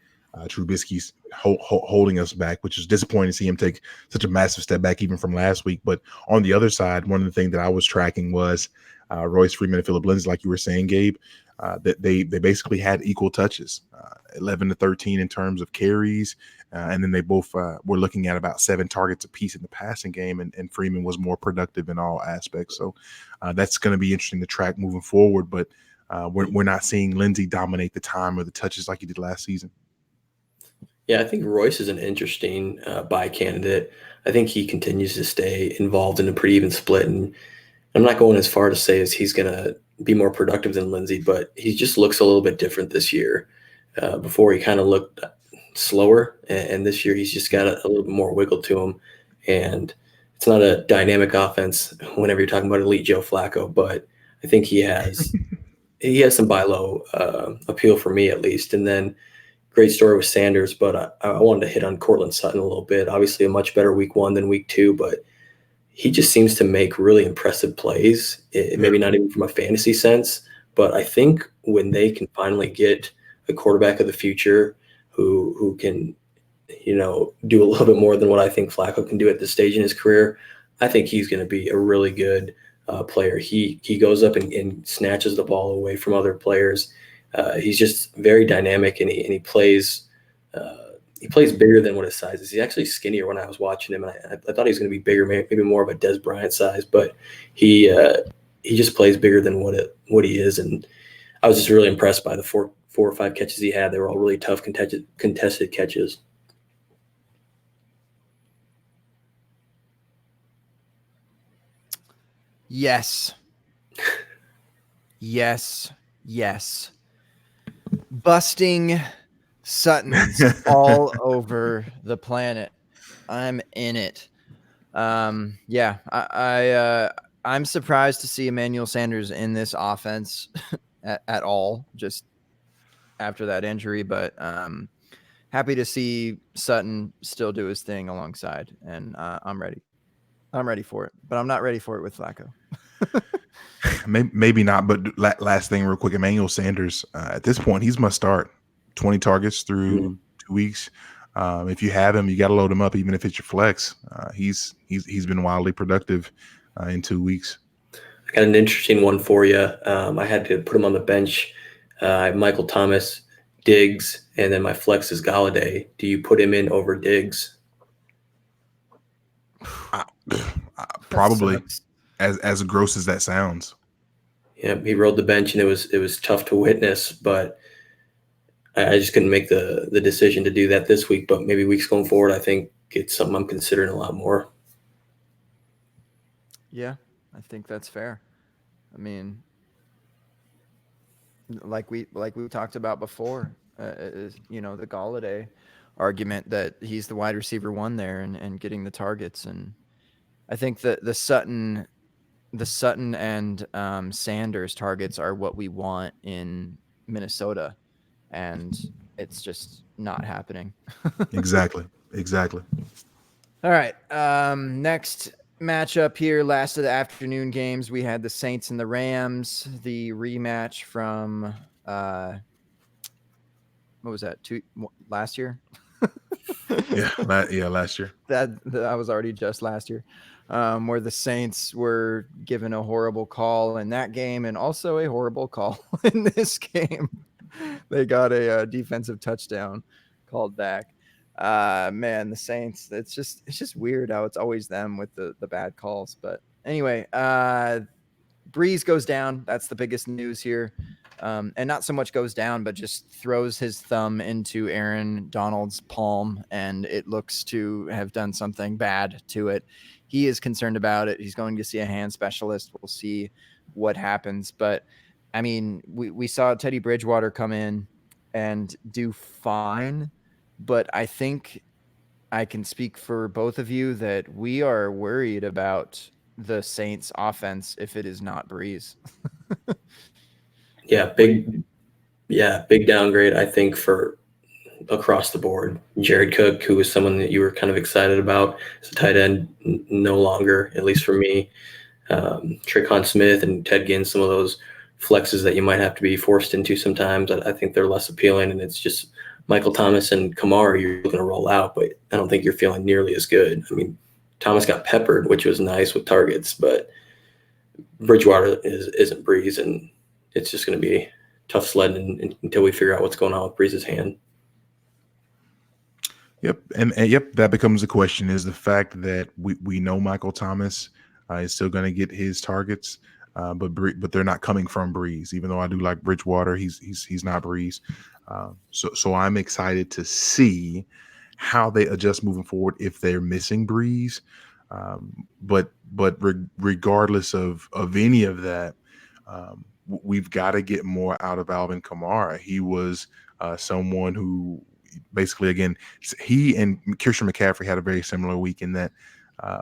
Trubisky's holding us back, which is disappointing to see him take such a massive step back even from last week. But on the other side, one of the things that I was tracking was Royce Freeman and Phillip Lindsay, like you were saying, Gabe, that they basically had equal touches, 11 to 13 in terms of carries. And then they both were looking at about 7 targets apiece in the passing game, and Freeman was more productive in all aspects. So that's going to be interesting to track moving forward. But we're not seeing Lindsay dominate the time or the touches like he did last season. Yeah, I think Royce is an interesting buy candidate. I think he continues to stay involved in a pretty even split. And I'm not going as far to say as he's going to be more productive than Lindsey, but he just looks a little bit different this year. Before he kind of looked slower, and this year he's just got a little bit more wiggle to him. And it's not a dynamic offense whenever you're talking about elite Joe Flacco, but I think he has some buy low appeal for me at least. And then great story with Sanders, but I wanted to hit on Cortland Sutton a little bit. Obviously, a much better week 1 than week 2, but he just seems to make really impressive plays. Maybe not even from a fantasy sense, but I think when they can finally get a quarterback of the future who can, do a little bit more than what I think Flacco can do at this stage in his career, I think he's going to be a really good player. He goes up and snatches the ball away from other players. He's just very dynamic, and he plays. He plays bigger than what his size is. He's actually skinnier when I was watching him, and I thought he was going to be bigger, maybe more of a Des Bryant size, but he just plays bigger than what he is. And I was just really impressed by the four or five catches he had. They were all really tough contested catches. Yes. Busting Suttons all over the planet. I'm in it. I'm surprised to see Emmanuel Sanders in this offense at all, just after that injury, but happy to see Sutton still do his thing alongside, and I'm ready. I'm ready for it, but I'm not ready for it with Flacco. Maybe not, but last thing real quick, Emmanuel Sanders, at this point, he's must start. 20 targets through 2 weeks. If you have him, you got to load him up, even if it's your flex. He's been wildly productive in 2 weeks. I got an interesting one for you. I had to put him on the bench. Michael Thomas, Diggs, and then my flex is Galladay. Do you put him in over Diggs? Probably. As gross as that sounds. Yeah, he rode the bench, and it was tough to witness, but I just couldn't make the decision to do that this week. But maybe weeks going forward, I think it's something I'm considering a lot more. Yeah, I think that's fair. I mean, like we talked about before, the Galladay argument that he's the wide receiver 1 there and getting the targets, and I think that the Sutton and Sanders targets are what we want in Minnesota, and it's just not happening. Exactly. All right. Next matchup here, last of the afternoon games. We had the Saints and the Rams, the rematch from what was that? Last year? Last year. That was already just last year. Where the Saints were given a horrible call in that game, and also a horrible call in this game. They got a defensive touchdown called back. Man, the Saints, it's just weird how it's always them with the bad calls. But anyway, Breeze goes down. That's the biggest news here. And not so much goes down, but just throws his thumb into Aaron Donald's palm, and it looks to have done something bad to it. He is concerned about it. He's going to see a hand specialist. We'll see what happens. But, I mean, we saw Teddy Bridgewater come in and do fine, but I think I can speak for both of you that we are worried about the Saints offense if it is not Breeze. Big downgrade, I think, for across the board. Jared Cook, who was someone that you were kind of excited about as a tight end, no longer, at least for me. Tre'Quan Smith and Ted Ginn, some of those flexes that you might have to be forced into sometimes, I think they're less appealing, and it's just Michael Thomas and Kamara you're going to roll out, but I don't think you're feeling nearly as good. I mean, Thomas got peppered, which was nice with targets, but Bridgewater isn't Breeze, and it's just going to be tough sledding until we figure out what's going on with Breeze's hand. Yep. And that becomes the question, is the fact that we know Michael Thomas is still going to get his targets, but they're not coming from Breeze. Even though I do like Bridgewater, he's not Breeze. So I'm excited to see how they adjust moving forward if they're missing Breeze. But regardless of any of that, we've got to get more out of Alvin Kamara. He was someone who basically, again, he and Christian McCaffrey had a very similar week in that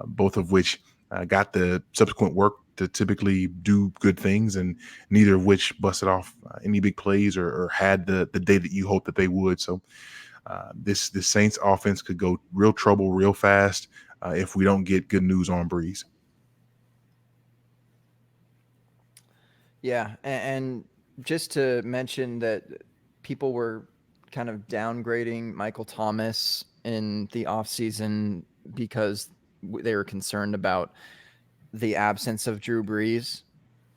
both of which got the subsequent work to typically do good things, and neither of which busted off any big plays or had the day that you hope that they would. So this Saints offense could go real trouble real fast if we don't get good news on Breeze. Yeah, and just to mention that people were kind of downgrading Michael Thomas in the offseason because they were concerned about the absence of Drew Brees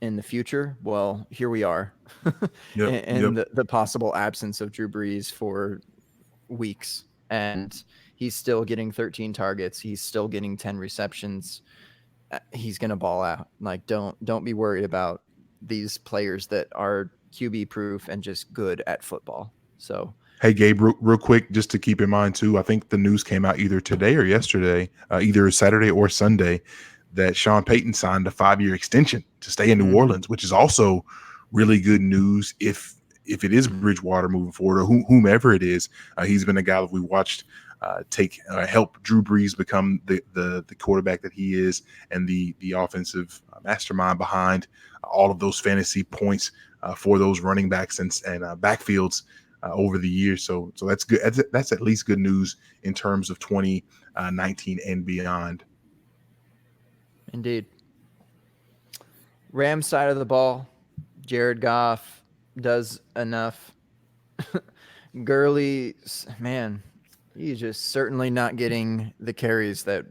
in the future. Well, here we are. and the possible absence of Drew Brees for weeks. And he's still getting 13 targets. He's still getting 10 receptions. He's going to ball out. Like, don't be worried about these players that are QB proof and just good at football. So, hey, Gabe, real quick, just to keep in mind too, I think the news came out either today or yesterday, either Saturday or Sunday, that Sean Payton signed a 5-year extension to stay in New Orleans, which is also really good news if it is Bridgewater moving forward or whomever it is. He's been a guy that we watched help Drew Brees become the quarterback that he is, and the offensive mastermind behind all of those fantasy points for those running backs and backfields over the years. So that's good. That's at least good news in terms of 2019 and beyond. Indeed. Rams side of the ball, Jared Goff does enough. Gurley, man, he's just certainly not getting the carries that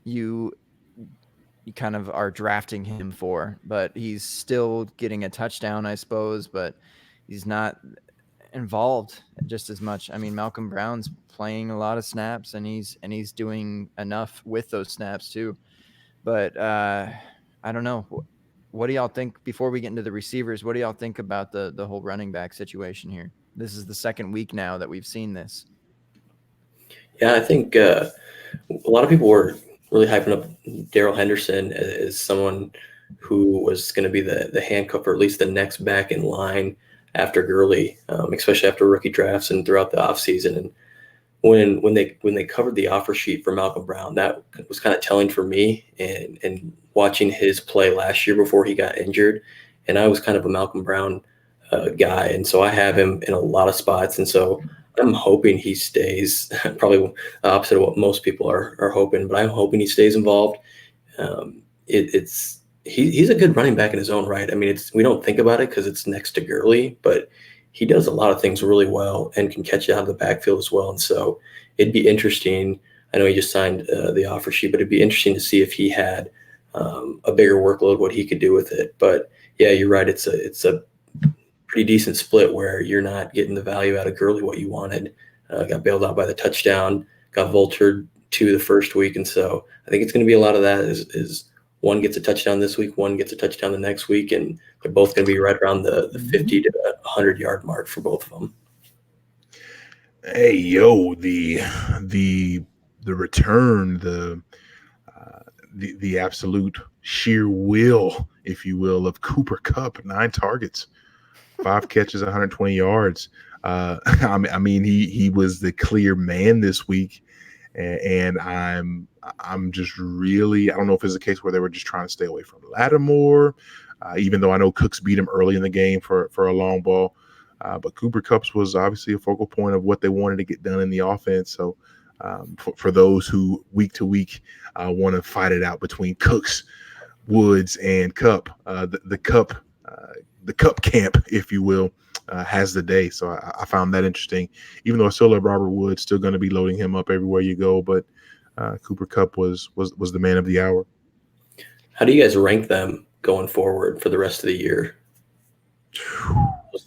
you kind of are drafting him for, but he's still getting a touchdown, I suppose, but he's not involved just as much. I mean, Malcolm Brown's playing a lot of snaps, and he's doing enough with those snaps too. But I don't know. What do y'all think before we get into the receivers? What do y'all think about the whole running back situation here? This is the second week now that we've seen this. Yeah, I think a lot of people were really hyping up Darrell Henderson as someone who was going to be the handcuff, or at least the next back in line after Gurley, especially after rookie drafts and throughout the offseason. And when they covered the offer sheet for Malcolm Brown, that was kind of telling for me, and watching his play last year before he got injured. And I was kind of a Malcolm Brown guy, and so I have him in a lot of spots, and so I'm hoping he stays. Probably opposite of what most people are hoping, but I'm hoping he stays involved. He's a good running back in his own right. I mean, we don't think about it because it's next to Gurley, but he does a lot of things really well and can catch it out of the backfield as well. And so it'd be interesting. I know he just signed the offer sheet, but it'd be interesting to see if he had a bigger workload, what he could do with it. But yeah, you're right. It's a pretty decent split where you're not getting the value out of Gurley what you wanted. Got bailed out by the touchdown, got vultured to the first week. And so I think it's going to be a lot of that is one gets a touchdown this week, one gets a touchdown the next week, and they're both going to be right around the 50 to 100-yard mark for both of them. Hey, yo, the return, the absolute sheer will, if you will, of Cooper Kupp, 9 targets, 5 catches, 120 yards. I mean, he was the clear man this week, and I'm just really, I don't know if it's a case where they were just trying to stay away from Lattimore, even though I know Cooks beat him early in the game for a long ball. But Cooper Kupp was obviously a focal point of what they wanted to get done in the offense. So for those who week to week want to fight it out between Cooks, Woods, and Kupp, the Kupp camp, if you will, has the day. So I found that interesting. Even though I still love Robert Woods, still going to be loading him up everywhere you go. But Cooper Kupp was the man of the hour. How do you guys rank them going forward for the rest of the year?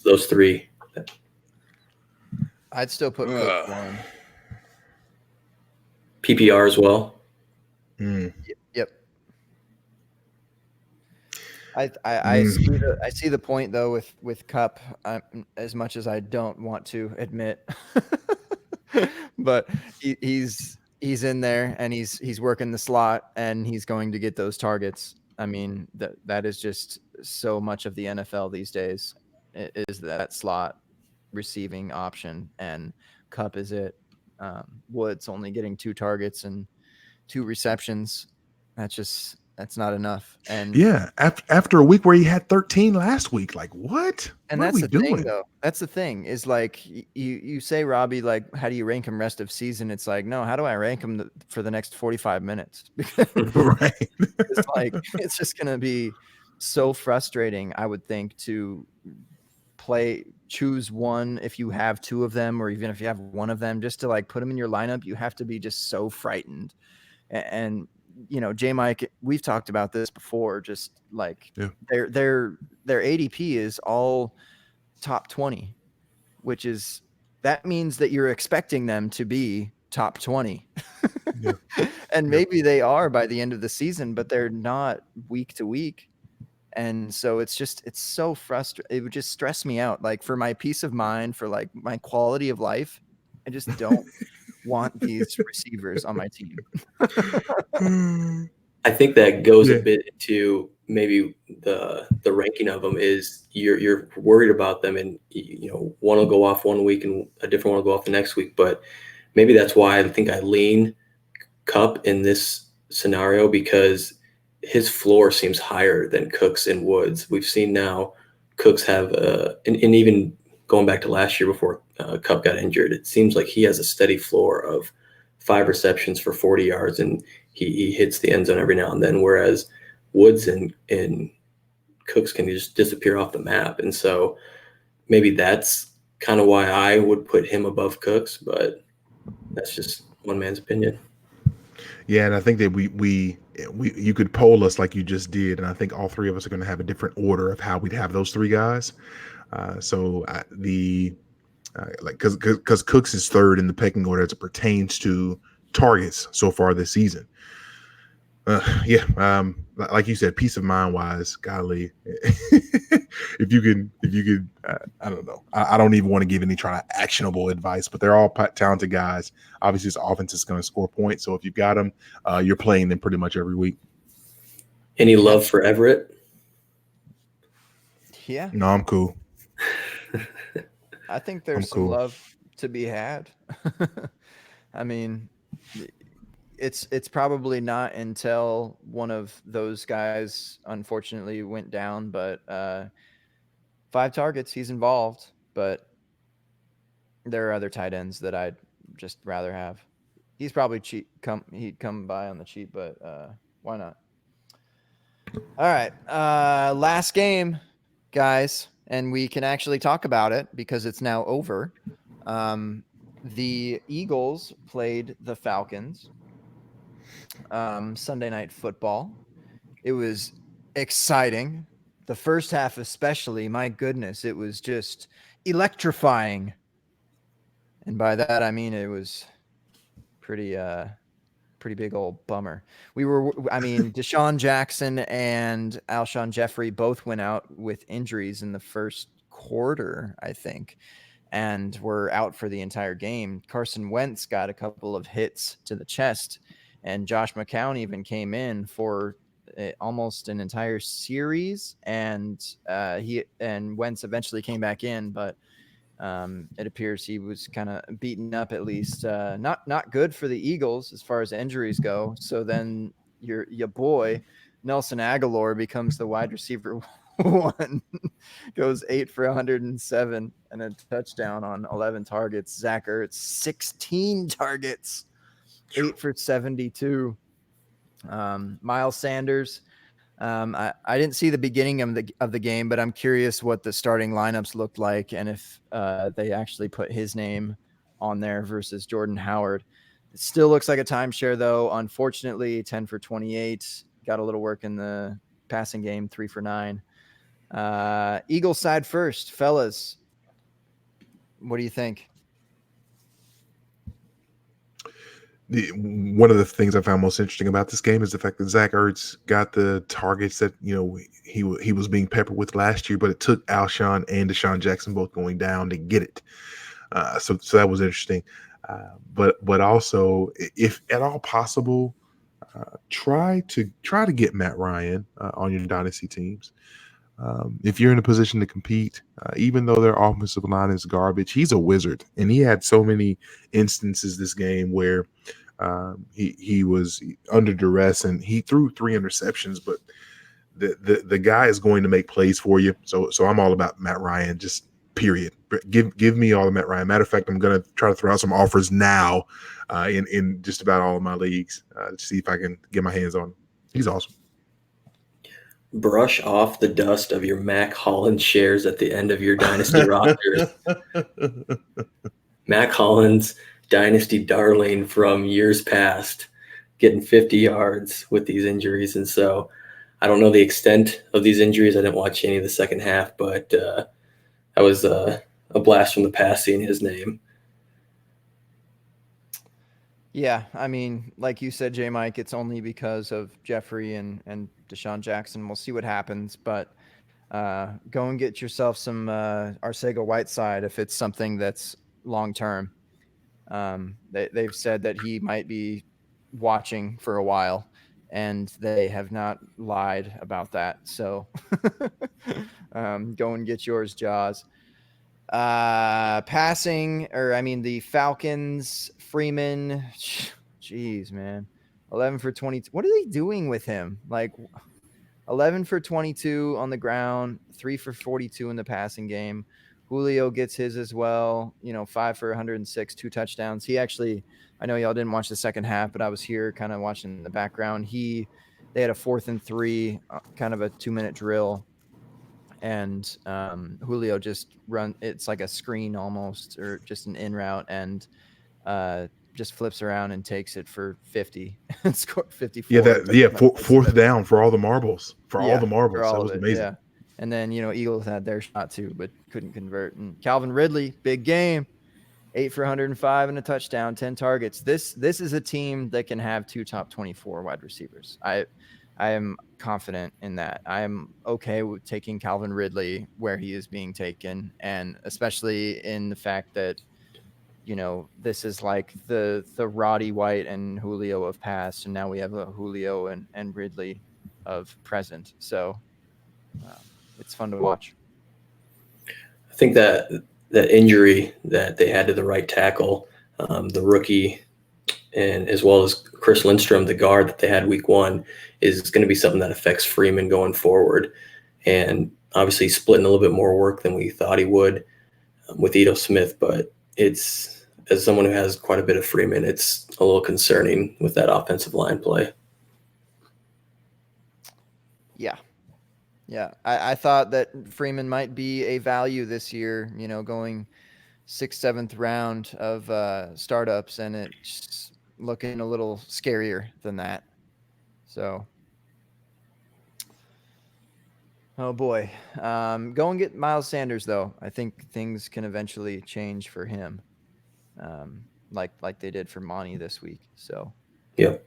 Those three. I'd still put Cook one. PPR as well. Yep. I see the point though with Kupp, as much as I don't want to admit. But he's in there and he's working the slot and he's going to get those targets. I mean, that is just so much of the NFL these days is that slot receiving option, and Cup is it. Woods only getting 2 targets and 2 receptions. That's not enough. Yeah, after a week where he had 13 last week, like what? And What are that's we the doing? thing, though. That's the thing is like you say, Robbie, like, how do you rank him rest of season? It's like, no, how do I rank him for the next 45 minutes? Right. It's like, it's just going to be so frustrating, I would think, to choose one if you have 2 of them, or even if you have one of them, just to like put them in your lineup. You have to be just so frightened. And J Mike, we've talked about this before, just like Yeah. their ADP is all top 20, which is, that means that you're expecting them to be top 20. Yeah. And maybe they are by the end of the season, but they're not week to week. And so it's so frustrating. It would just stress me out. Like, for my peace of mind, for like my quality of life, I just don't want these receivers on my team. I think that goes Yeah. a bit into maybe the ranking of them is you're worried about them, and one will go off one week and a different one will go off the next week. But maybe that's why I think I lean Cup in this scenario, because his floor seems higher than Cooks and Woods. We've seen now Cooks have and even going back to last year before Cup got injured, it seems like he has a steady floor of 5 receptions for 40 yards, and he hits the end zone every now and then, whereas Woods and Cooks can just disappear off the map. And so maybe that's kind of why I would put him above Cooks, but that's just one man's opinion. Yeah, and I think that we you could poll us like you just did, and I think all 3 of us are going to have a different order of how we'd have those 3 guys. Because Cooks is 3rd in the pecking order as it pertains to targets so far this season. Like you said, peace of mind wise, golly, if you could, I don't know. I don't even want to give any actionable advice, but they're all talented guys. Obviously, this offense is going to score points. So if you've got them, you're playing them pretty much every week. Any love for Everett? Yeah. No, I'm cool. I think there's some love to be had. I mean, it's probably not until one of those guys unfortunately went down, but 5 targets, he's involved. But there are other tight ends that I'd just rather have. He's probably cheap. He'd come by on the cheap, but why not? All right, last game, guys, and we can actually talk about it because it's now over. The Eagles played the Falcons. Sunday Night Football. It was exciting. The first half especially, my goodness, it was just electrifying. And by that I mean it was pretty big old bummer. Deshaun Jackson and Alshon Jeffrey both went out with injuries in the first quarter, I think, and were out for the entire game. Carson Wentz got a couple of hits to the chest, and Josh McCown even came in for almost an entire series, and Wentz eventually came back in, but it appears he was kind of beaten up, at least. Not good for the Eagles as far as injuries go. So then your boy Nelson Aguilar becomes the wide receiver 1, goes 8 for 107 and a touchdown on 11 targets. Zach Ertz 16 targets, 8 for 72. Miles Sanders. I didn't see the beginning of the game, but I'm curious what the starting lineups looked like and if they actually put his name on there versus Jordan Howard. It still looks like a timeshare, though. Unfortunately, 10 for 28. Got a little work in the passing game, 3 for 9. Eagles side first, fellas. What do you think? One of the things I found most interesting about this game is the fact that Zach Ertz got the targets that he was being peppered with last year, but it took Alshon and Deshaun Jackson both going down to get it. So that was interesting. But also, if at all possible, try to get Matt Ryan on your dynasty teams. If you're in a position to compete, even though their offensive line is garbage, he's a wizard, and he had so many instances this game where he was under duress and he threw 3 interceptions, but the guy is going to make plays for you. So I'm all about Matt Ryan, just period. Give me all of Matt Ryan. Matter of fact, I'm going to try to throw out some offers now in just about all of my leagues to see if I can get my hands on him. He's awesome. Brush off the dust of your Mac Hollins shares at the end of your dynasty rosters. Mac Hollins, dynasty darling from years past, getting 50 yards with these injuries. And so I don't know the extent of these injuries. I didn't watch any of the second half, but that was a blast from the past seeing his name. Yeah, I mean, like you said, J. Mike, it's only because of Jeffrey and Deshaun Jackson. We'll see what happens, but go and get yourself some Arcega-Whiteside if it's something that's long term. They've said that he might be watching for a while, and they have not lied about that. So go and get yours, Jaws. Passing, the Falcons, Freeman, jeez, man, 11 for 22. What are they doing with him? Like 11 for 22 on the ground, 3 for 42 in the passing game. Julio gets his as well, 5 for 106, 2 touchdowns. He actually, I know y'all didn't watch the second half, but I was here kind of watching in the background. They had a 4th and 3, kind of a 2-minute drill. And Julio just it's like a screen almost, or just an in route, and just flips around and takes it for 50 and scored 54. Fourth down for all the marbles. All the marbles. That was amazing. Yeah. And then, Eagles had their shot too, but couldn't convert. And Calvin Ridley, big game, 8 for 105 and a touchdown, 10 targets. This is a team that can have 2 top 24 wide receivers. I am confident in that. I am okay with taking Calvin Ridley where he is being taken, and especially in the fact that, this is like the Roddy White and Julio of past, and now we have a Julio and Ridley of present. So it's fun to watch. I think that injury that they had to the right tackle, the rookie, and as well as Chris Lindstrom, the guard that they had week 1, is going to be something that affects Freeman going forward. And obviously splitting a little bit more work than we thought he would with Ito Smith. But it's, as someone who has quite a bit of Freeman, it's a little concerning with that offensive line play. Yeah. Yeah. I thought that Freeman might be a value this year, going 6th, 7th round of startups, and it's looking a little scarier than that. So, oh boy. Go and get Miles Sanders, though. I think things can eventually change for him, like they did for Monty this week. So, yeah.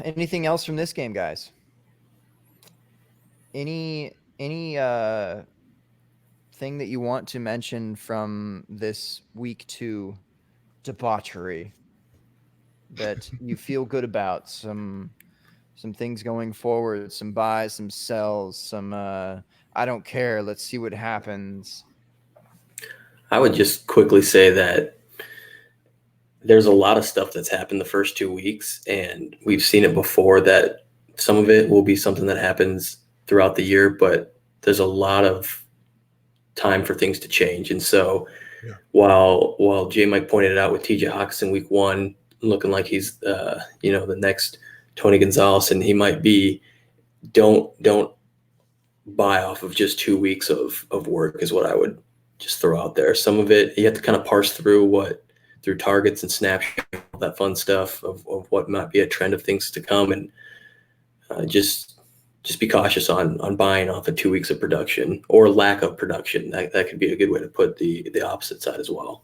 Anything else from this game, guys? Any thing that you want to mention from this week 2 debauchery that you feel good about? Some things going forward, some buys, some sells, some I don't care, let's see what happens. I would just quickly say that there's a lot of stuff that's happened the first 2 weeks, and we've seen it before that some of it will be something that happens throughout the year, but there's a lot of time for things to change. And so while J. Mike pointed it out with TJ Hawkinson week 1, looking like he's the next Tony Gonzalez, and he might be, don't buy off of just 2 weeks of work is what I would just throw out there. Some of it you have to kind of parse through targets and snapshots, all that fun stuff of what might be a trend of things to come, and just be cautious on buying off of 2 weeks of production or lack of production. That could be a good way to put the opposite side as well.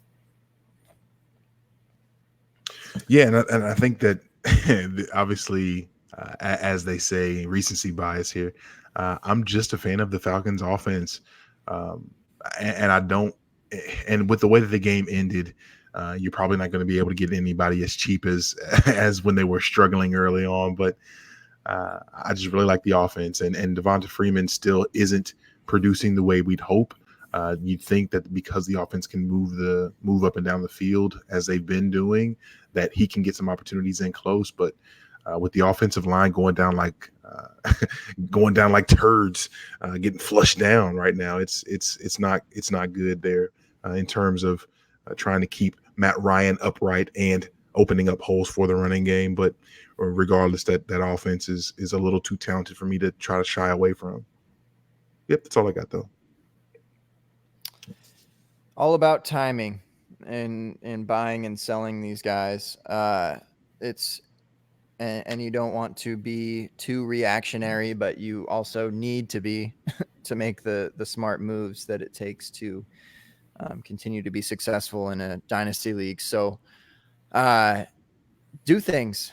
Yeah, and I think that obviously, as they say, recency bias here. I'm just a fan of the Falcons' offense, and I don't. And with the way that the game ended, You're probably not going to be able to get anybody as cheap as as when they were struggling early on. But I just really like the offense, and Devonta Freeman still isn't producing the way we'd hope. You'd think that because the offense can move up and down the field as they've been doing, that he can get some opportunities in close. But with the offensive line going down like turds, getting flushed down right now, it's not good there in terms of trying to keep Matt Ryan upright and opening up holes for the running game. But regardless, that offense is a little too talented for me to try to shy away from. Yep, that's all I got though. All about timing and buying and selling these guys. And you don't want to be too reactionary, but you also need to be to make the smart moves that it takes to continue to be successful in a dynasty league. So do things,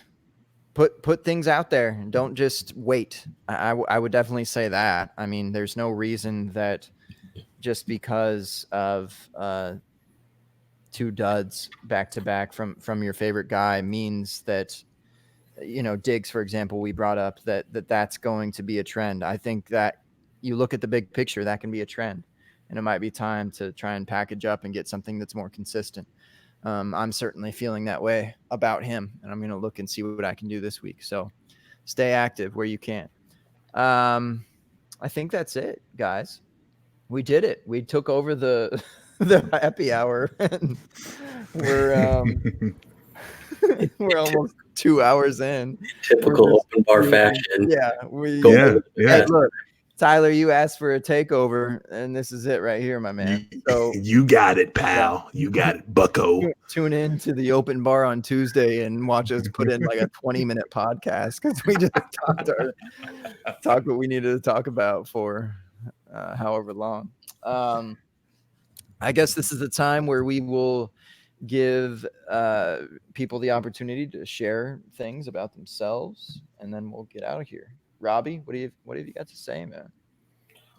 put things out there, and don't just wait. I would definitely say that. I mean, there's no reason that just because of two duds back to back from your favorite guy means that, Diggs, for example, we brought up that's going to be a trend. I think that you look at the big picture, that can be a trend, and it might be time to try and package up and get something that's more consistent. I'm certainly feeling that way about him, and I'm going to look and see what I can do this week. So stay active where you can. I think that's it, guys. We did it. We took over the happy hour, and we're we're almost 2 hours in. Typical open bar fashion. Yeah. Hey, look, Tyler, you asked for a takeover, and this is it right here, my man. So you got it, pal. You got it, bucko. Tune in to the open bar on Tuesday and watch us put in like a 20-minute podcast, because we just talked what we needed to talk about for however long. I guess this is the time where we will give people the opportunity to share things about themselves, and then we'll get out of here. Robbie, what have you got to say, man?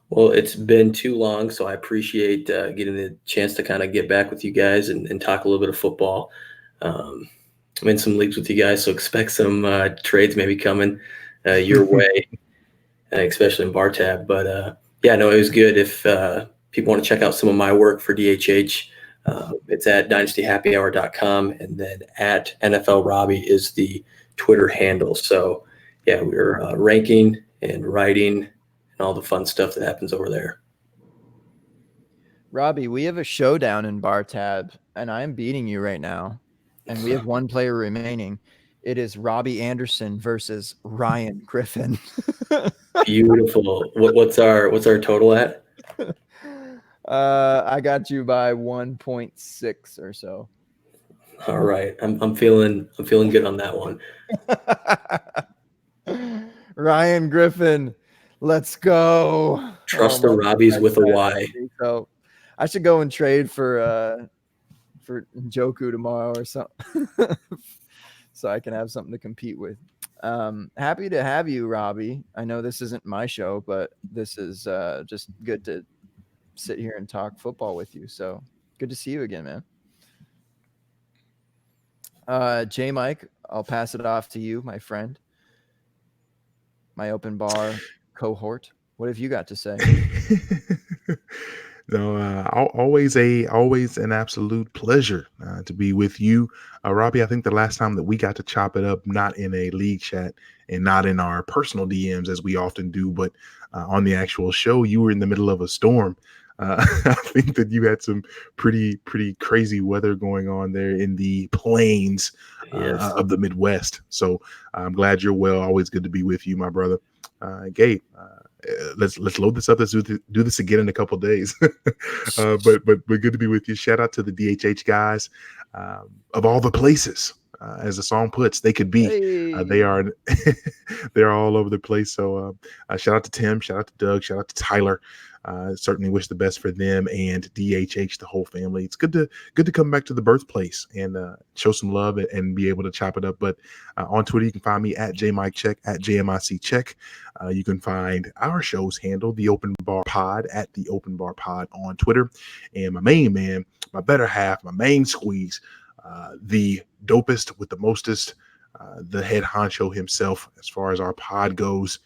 Well, it's been too long, so I appreciate getting the chance to kind of get back with you guys and talk a little bit of football. I'm in some leagues with you guys, so expect some trades maybe coming your way, especially in bar tab. But yeah, no, it was good. If people want to check out some of my work for DHH, it's at dynastyhappyhour.com, and then at NFL Robbie is the Twitter handle. So yeah, we're ranking and writing and all the fun stuff that happens over there. Robbie, we have a showdown in bar tab, and I'm beating you right now. And we have one player remaining. It is Robbie Anderson versus Ryan Griffin. Beautiful. What's our total at? I got you by 1.6 or so. All right. I'm feeling good on that one. Ryan Griffin, let's go. Trust the Robbies with a Y. So I should go and trade for Njoku tomorrow or something, so I can have something to compete with. Happy to have you, Robbie. I know this isn't my show, but this is just good to sit here and talk football with you. So good to see you again, man. J Mike, I'll pass it off to you, my friend. My open bar cohort. What have you got to say? No, always an absolute pleasure to be with you, Robbie. I think the last time that we got to chop it up, not in a league chat and not in our personal DMs as we often do, but on the actual show, you were in the middle of a storm. I think that you had some pretty crazy weather going on there in the plains of the Midwest. So I'm glad you're well. Always good to be with you, my brother. Gabe, let's load this up. Let's do this again in a couple of days. but good to be with you. Shout out to the DHH guys of all the places. As the song puts, they could be. Hey. They're all over the place. So shout out to Tim, shout out to Doug, shout out to Tyler, Certainly wish the best for them and DHH, the whole family. It's good to come back to the birthplace and show some love and be able to chop it up. But on Twitter, you can find me at JMikeCheck, at JMICCheck. You can find our show's handle, The Open Bar Pod, at The Open Bar Pod on Twitter. And my main man, my better half, my main squeeze, the dopest with the mostest, the head honcho himself as far as our pod goes,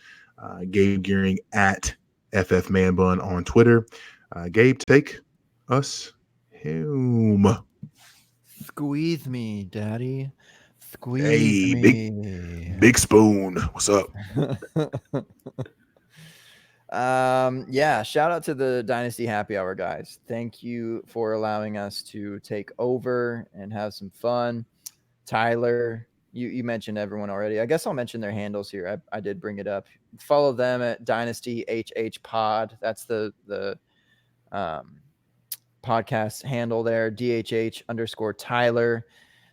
Gabe Gearing at FF Man Bun on Twitter. Gabe, take us home. Squeeze me, daddy. Squeeze me. Big Spoon. What's up? Yeah, shout out to the Dynasty Happy Hour guys. Thank you for allowing us to take over and have some fun. Tyler, you mentioned everyone already. I guess I'll mention their handles here. I did bring it up. Follow them at Dynasty HH Pod. That's the podcast handle there. DHH_Tyler.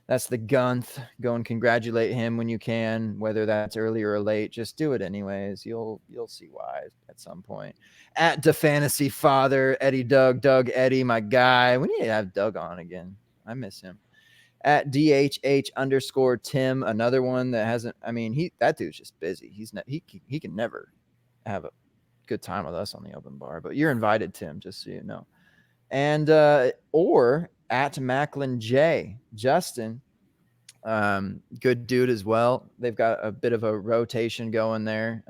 That's the Gunth. Go and congratulate him when you can, whether that's early or late. Just do it anyways. You'll see why at some point. At DeFantasy Father, Eddie Doug Eddie, my guy. We need to have Doug on again. I miss him. At DHH_Tim, another one that hasn't. I mean, that dude's just busy. He can never have a good time with us on the open bar. But you're invited, Tim, just so you know. And or at Macklin J, Justin, good dude as well. They've got a bit of a rotation going there.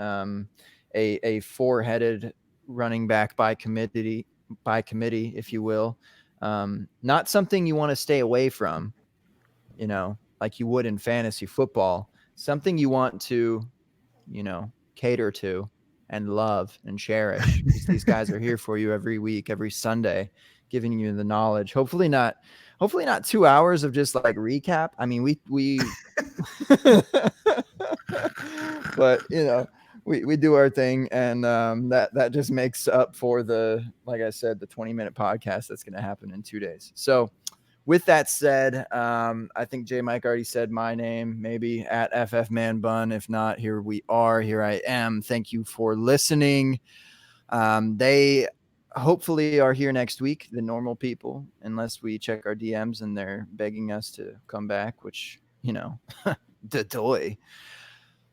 A four-headed running back by committee, if you will. Not something you want to stay away from, like you would in fantasy football. Something you want to, cater to and love and cherish. These guys are here for you every week, every Sunday, giving you the knowledge. Hopefully not 2 hours of just like recap. I mean, we but we do our thing, and that just makes up for the, like I said, the 20-minute podcast that's going to happen in 2 days. So with that said, I think J Mike already said my name, maybe at FF Man Bun. If not, here I am. Thank you for listening. They hopefully are here next week, the normal people, unless we check our DMs and they're begging us to come back, which, the doy.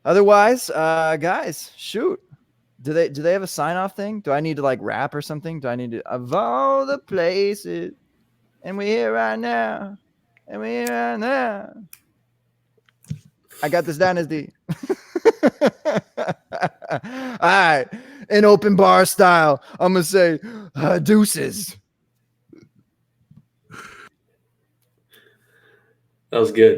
Otherwise, guys, shoot. Do they have a sign-off thing? Do I need to like rap or something? Do I need to, of all the places, and we're here right now, and we're here right now. I got this Dynasty. All right. In open bar style, I'm going to say deuces. That was good.